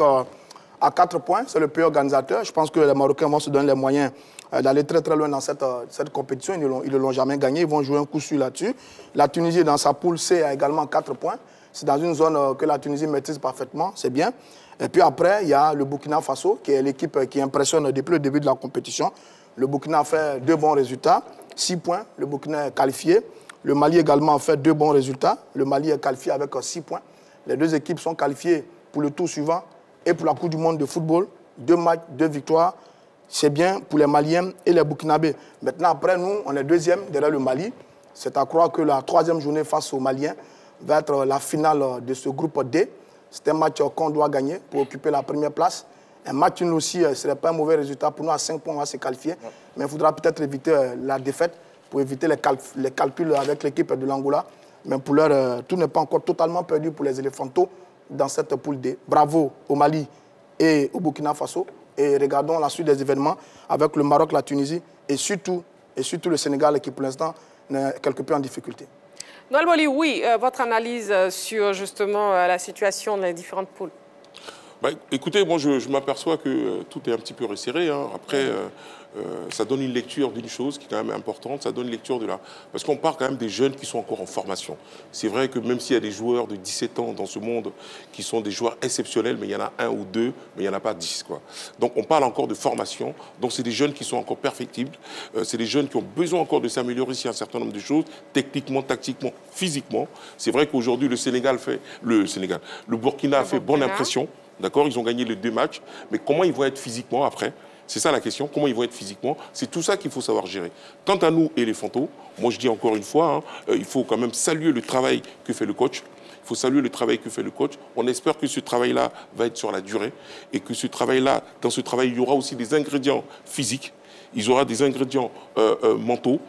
a 4 points, c'est le pays organisateur. Je pense que les Marocains vont se donner les moyens d'aller très très loin dans cette compétition. Ils ne l'ont jamais gagné, ils vont jouer un coup sûr là-dessus. La Tunisie, dans sa poule C, a également 4 points. C'est dans une zone que la Tunisie maîtrise parfaitement, c'est bien. Et puis après, il y a le Burkina Faso, qui est l'équipe qui impressionne depuis le début de la compétition. Le Burkina a fait 2 bons résultats, 6 points, le Burkina est qualifié. Le Mali également a fait 2 bons résultats. Le Mali est qualifié avec 6 points. Les 2 équipes sont qualifiées pour le tour suivant et pour la Coupe du monde de football. 2 matchs, 2 victoires. C'est bien pour les Maliens et les Burkinabés. Maintenant, après, nous, on est 2e derrière le Mali. C'est à croire que la 3e journée face aux Maliens va être la finale de ce groupe D. C'est un match qu'on doit gagner pour occuper la première place. Un match nul aussi, ce ne serait pas un mauvais résultat. Pour nous, à 5 points, on va se qualifier. Mais il faudra peut-être éviter la défaite pour éviter les calculs avec l'équipe de l'Angola. Mais pour l'heure, tout n'est pas encore totalement perdu pour les éléphantaux dans cette poule D. Bravo au Mali et au Burkina Faso. Et regardons la suite des événements avec le Maroc, la Tunisie et surtout le Sénégal qui, pour l'instant, est quelque peu en difficulté. Noël Boli, oui, votre analyse sur justement la situation dans les différentes poules. Bah, écoutez, moi je m'aperçois que tout est un petit peu resserré. Hein. Après, ça donne une lecture d'une chose qui est quand même importante. Ça donne une lecture de la... Parce qu'on parle quand même des jeunes qui sont encore en formation. C'est vrai que même s'il y a des joueurs de 17 ans dans ce monde qui sont des joueurs exceptionnels, mais il y en a 1 ou 2, mais il n'y en a pas 10. Quoi. Donc on parle encore de formation. Donc c'est des jeunes qui sont encore perfectibles. C'est des jeunes qui ont besoin encore de s'améliorer sur un certain nombre de choses, techniquement, tactiquement, physiquement. C'est vrai qu'aujourd'hui le Burkina a fait bonne impression. D'accord, ils ont gagné les 2 matchs, mais comment ils vont être physiquement après? C'est ça la question, comment ils vont être physiquement? C'est tout ça qu'il faut savoir gérer. Quant à nous, éléphantaux, moi je dis encore une fois, il faut quand même saluer le travail que fait le coach. Il faut saluer le travail que fait le coach. On espère que ce travail-là va être sur la durée et que ce travail-là, dans ce travail, il y aura aussi des ingrédients physiques, il y aura des ingrédients mentaux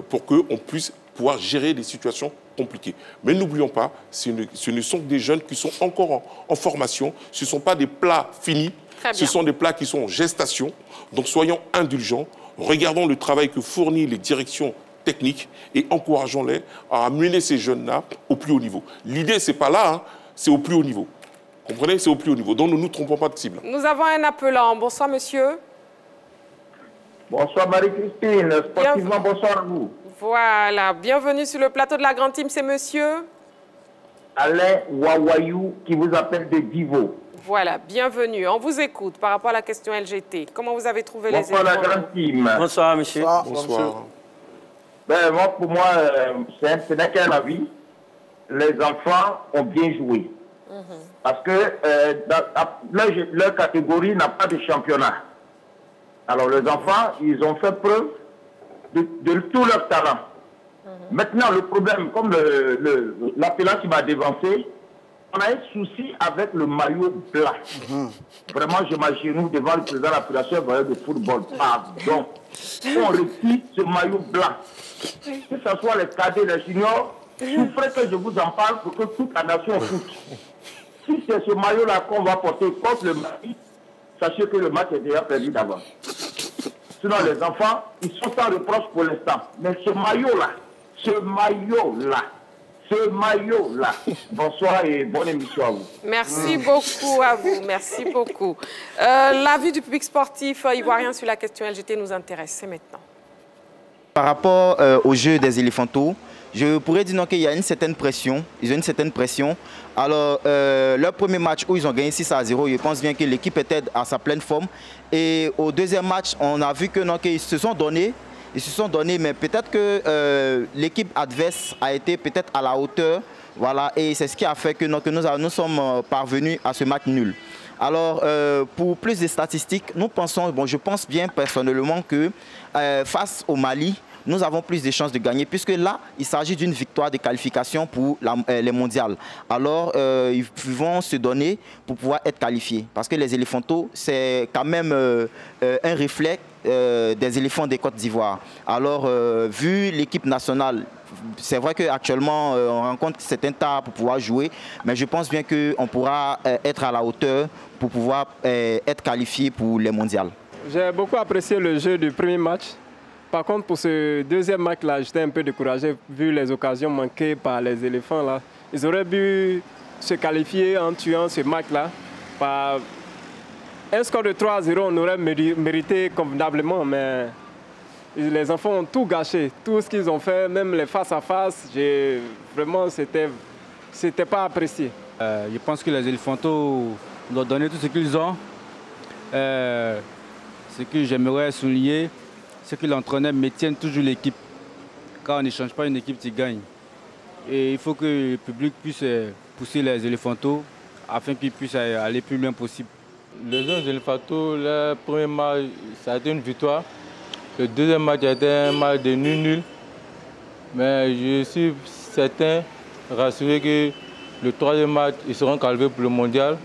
pour qu'on puisse pouvoir gérer des situations compliquées. Mais n'oublions pas, ce ne sont que des jeunes qui sont encore en formation. Ce ne sont pas des plats finis. Ce sont des plats qui sont en gestation. Donc soyons indulgents. Regardons le travail que fournissent les directions techniques et encourageons-les à amener ces jeunes-là au plus haut niveau. L'idée, ce n'est pas là, hein, c'est au plus haut niveau. Vous comprenez? C'est au plus haut niveau. Donc ne nous trompons pas de cible. Nous avons un appelant. Bonsoir, monsieur. Bonsoir, Marie-Christine. Sportivement, bonsoir à vous. Voilà, bienvenue sur le plateau de la Grande Team, c'est monsieur Alain Wawayou qui vous appelle de Divo. Voilà, bienvenue. On vous écoute par rapport à la question LGT. Comment vous avez trouvé les éléments? Bonsoir la Grande Team. Bonsoir, monsieur. Bonsoir. Ben, moi, pour moi, ce n'est qu'un avis. Les enfants ont bien joué. Parce que leur catégorie n'a pas de championnat. Alors, les enfants, ils ont fait preuve de tout leur talent. Maintenant, le problème, comme l'appelant qui m'a dévancé, on a un souci avec le maillot blanc. Vraiment, je m'agenouille devant le président de la Fédération de football. Pardon. On retire ce maillot blanc. Que ce soit les cadets, les juniors, souffrez que je vous en parle pour que toute la nation foute. Si c'est ce maillot-là qu'on va porter contre le Mali, sachez que le match est déjà perdu d'avance. Sinon, les enfants, ils sont sans reproche pour l'instant. Mais ce maillot-là, bonsoir et bonne émission à vous. Merci beaucoup à vous, merci beaucoup. L'avis du public sportif ivoirien sur la question LGT nous intéresse, c'est maintenant. Par rapport au jeu des éléphantaux, je pourrais dire qu'il y a une certaine pression. Ils ont une certaine pression. Alors, leur premier match où ils ont gagné 6-0, je pense bien que l'équipe était à sa pleine forme. Et au deuxième match, on a vu que qu'ils se sont donnés. Ils se sont donnés, mais peut-être que l'équipe adverse a été peut-être à la hauteur. Voilà, et c'est ce qui a fait que nous sommes parvenus à ce match nul. Alors, pour plus de statistiques, je pense bien personnellement que face au Mali, nous avons plus de chances de gagner, puisque là, il s'agit d'une victoire de qualification pour les mondiales. Alors, ils vont se donner pour pouvoir être qualifiés, parce que les éléphantaux, c'est quand même un reflet des éléphants des Côte d'Ivoire. Alors, vu l'équipe nationale, c'est vrai qu'actuellement, on rencontre certains tas pour pouvoir jouer, mais je pense bien qu'on pourra être à la hauteur pour pouvoir être qualifié pour les mondiales. J'ai beaucoup apprécié le jeu du premier match. Par contre, pour ce deuxième match-là, j'étais un peu découragé vu les occasions manquées par les éléphants. Là. Ils auraient dû se qualifier en tuant ce match-là. Par un score de 3-0, on aurait mérité convenablement, mais les enfants ont tout gâché. Tout ce qu'ils ont fait, même les face-à-face, vraiment, c'était pas apprécié. Je pense que les éléphantaux ont donné tout ce qu'ils ont. Ce que j'aimerais souligner, c'est que l'entraîneur maintienne toujours l'équipe. Quand on ne change pas une équipe, tu gagnes. Et il faut que le public puisse pousser les éléphantaux afin qu'ils puissent aller le plus loin possible. Les jeunes éléphantaux, le premier match, ça a été une victoire. Le deuxième match a été un match de nul. Mais je suis certain, rassuré que le troisième match, ils seront qualifiés pour le mondial.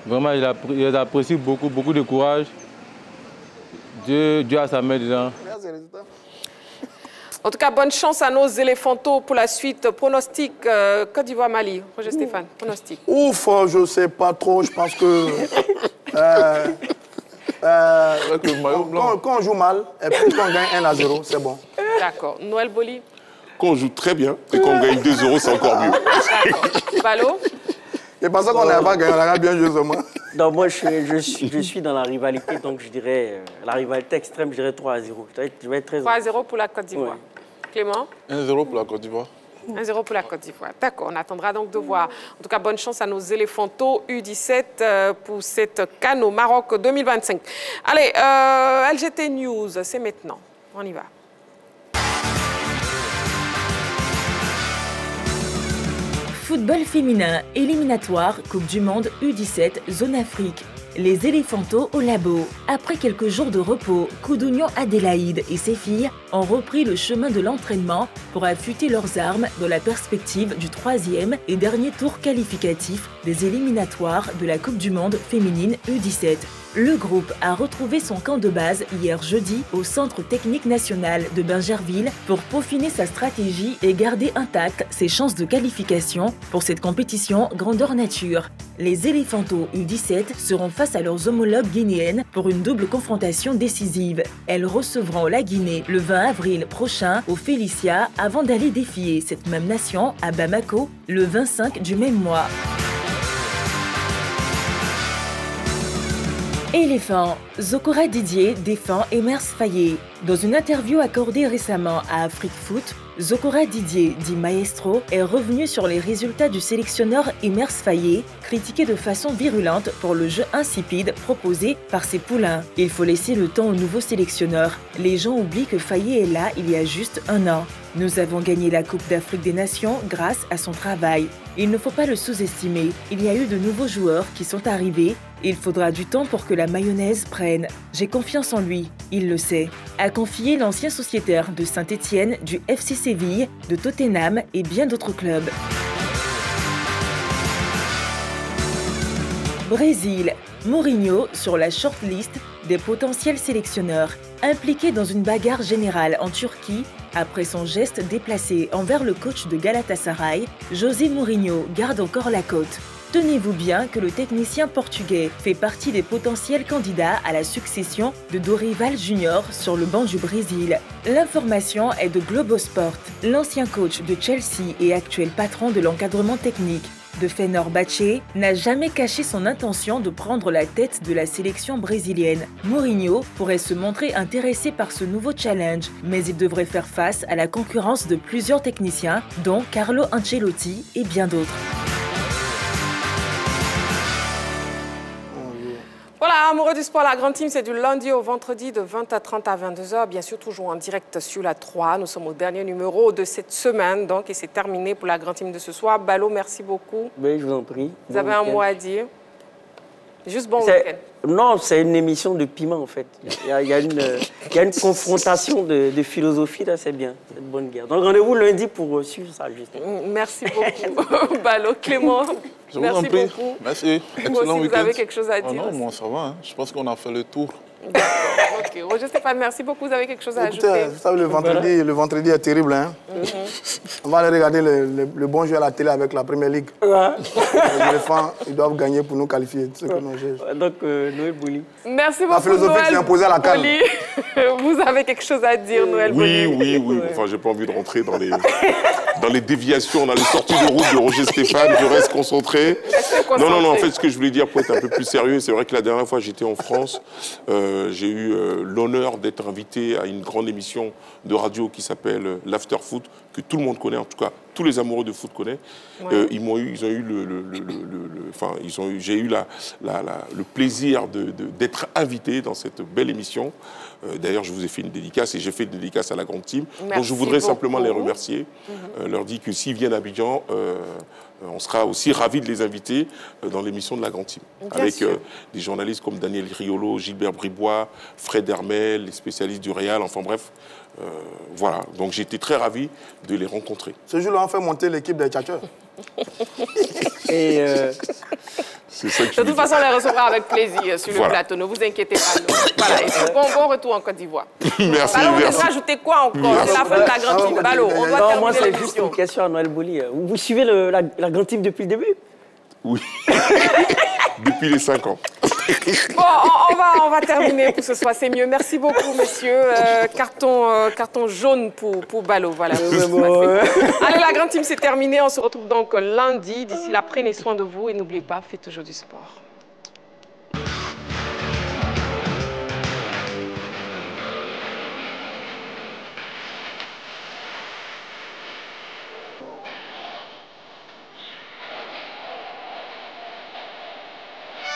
Vraiment, ils apprécient beaucoup de courage. Dieu a sa main dedans. En tout cas, bonne chance à nos éléphantaux pour la suite. Pronostic Côte d'Ivoire-Mali. Roger Stéphane, pronostic. Ouf, je ne sais pas trop. Je pense que quand on joue mal et puis qu'on gagne 1-0, c'est bon. D'accord. Noël Boli. Quand on joue très bien et qu'on gagne 2-0, c'est encore mieux. D'accord. Balo. Et parce qu'on n'a pas gagné, on a bien joué seulement. Non, moi, je suis dans la rivalité, donc je dirais, la rivalité extrême, je dirais 3-0. Je vais être très... 3-0 pour la Côte d'Ivoire. Ouais. Clément? 1-0 pour la Côte d'Ivoire. 1-0 pour la Côte d'Ivoire. D'accord, on attendra donc de voir. En tout cas, bonne chance à nos éléphantaux U17 pour cette CAN au Maroc 2025. Allez, LGT News, c'est maintenant. On y va. Football féminin, éliminatoire, Coupe du Monde U17, Zone Afrique. Les éléphantaux au labo. Après quelques jours de repos, Koudounian Adélaïde et ses filles ont repris le chemin de l'entraînement pour affûter leurs armes dans la perspective du troisième et dernier tour qualificatif des éliminatoires de la Coupe du Monde féminine U17. Le groupe a retrouvé son camp de base hier jeudi au Centre technique national de Bingerville pour peaufiner sa stratégie et garder intactes ses chances de qualification pour cette compétition grandeur nature. Les éléphantaux U17 seront face à leurs homologues guinéennes pour une double confrontation décisive. Elles recevront la Guinée le 20 avril prochain au Félicia avant d'aller défier cette même nation à Bamako le 25 du même mois. Éléphant, Zokora Didier défend Emers Faye. Dans une interview accordée récemment à Afrique Foot, Zokora Didier, dit Maestro, est revenu sur les résultats du sélectionneur Emers Faye, critiqué de façon virulente pour le jeu insipide proposé par ses poulains. Il faut laisser le temps au nouveau sélectionneur. Les gens oublient que Faye est là il y a juste 1 an. Nous avons gagné la Coupe d'Afrique des Nations grâce à son travail. Il ne faut pas le sous-estimer. Il y a eu de nouveaux joueurs qui sont arrivés. Il faudra du temps pour que la mayonnaise prenne. J'ai confiance en lui, il le sait. A confié l'ancien sociétaire de Saint-Étienne, du FC Séville, de Tottenham et bien d'autres clubs. Brésil, Mourinho sur la shortlist des potentiels sélectionneurs. Impliqué dans une bagarre générale en Turquie, après son geste déplacé envers le coach de Galatasaray, José Mourinho garde encore la côte. Tenez-vous bien que le technicien portugais fait partie des potentiels candidats à la succession de Dorival Junior sur le banc du Brésil. L'information est de Globosport. L'ancien coach de Chelsea et actuel patron de l'encadrement technique de Fenerbahçe, n'a jamais caché son intention de prendre la tête de la sélection brésilienne. Mourinho pourrait se montrer intéressé par ce nouveau challenge, mais il devrait faire face à la concurrence de plusieurs techniciens, dont Carlo Ancelotti et bien d'autres. Voilà, amoureux du sport, la Grande Team, c'est du lundi au vendredi de 20h30 à 22h. Bien sûr, toujours en direct sur la 3. Nous sommes au dernier numéro de cette semaine, donc, et c'est terminé pour la Grande Team de ce soir. Balo, merci beaucoup. Oui, je vous en prie. Vous avez un mot à dire? Juste bon week-end. Non, c'est une émission de piment, en fait. Il y a une confrontation de philosophie, là, c'est bien. C'est une bonne guerre. Donc, rendez-vous lundi pour suivre ça, justement. Merci beaucoup, Balo. Clément, merci beaucoup. Merci. Excellent week-end. Vous avez quelque chose à dire? Non, moi, ça va. Hein. Je pense qu'on a fait le tour. Ok. Roger Stéphane, merci beaucoup. Vous avez quelque chose à ajouter? Vous savez, le vendredi est terrible. Hein? On va aller regarder le bon jeu à la télé avec la Première Ligue. Les éléphants, ils doivent gagner pour nous qualifier. Donc, Noël Bouli. Merci beaucoup, la philosophie qui s'est imposée à la CAN. Vous avez quelque chose à dire, Noël Bouli? Oui. Enfin, j'ai pas envie de rentrer dans les déviations, dans les sorties de route de Roger Stéphane. Je reste concentré. Non. En fait, ce que je voulais dire pour être un peu plus sérieux, c'est vrai que la dernière fois j'étais en France, j'ai eu l'honneur d'être invité à une grande émission de radio qui s'appelle l'After Foot, que tout le monde connaît, en tout cas tous les amoureux de foot connaissent. Ouais. J'ai eu le plaisir d'être invité dans cette belle émission. D'ailleurs, je vous ai fait une dédicace et j'ai fait une dédicace à la Grande Team. Donc je voudrais simplement les remercier, leur dire que s'ils viennent à Abidjan, on sera aussi ravis de les inviter dans l'émission de la Grande Team. Avec des journalistes comme Daniel Riolo, Gilbert Bribois, Fred Hermel, les spécialistes du Real, enfin bref. Voilà, donc j'ai été très ravi de les rencontrer. Ce jour-là, on fait monter l'équipe des tchatcheurs. C'est ça de toute façon, on les recevra avec plaisir sur le plateau, ne vous inquiétez pas. Voilà, et bon retour en Côte d'Ivoire. Merci. Balo, on va rajouter quoi encore? C'est la fin de la Grande Team. Balo, on doit terminer moi, c'est juste une question à Noël Bouli. Vous suivez la Grande Team depuis le début? Oui. Depuis les 5 ans. Bon, on va terminer pour ce soir, c'est mieux. Merci beaucoup, messieurs. Carton jaune pour Balo. Voilà. Allez, la Grande Team, c'est terminé. On se retrouve donc lundi. D'ici là, prenez soin de vous et n'oubliez pas, faites toujours du sport.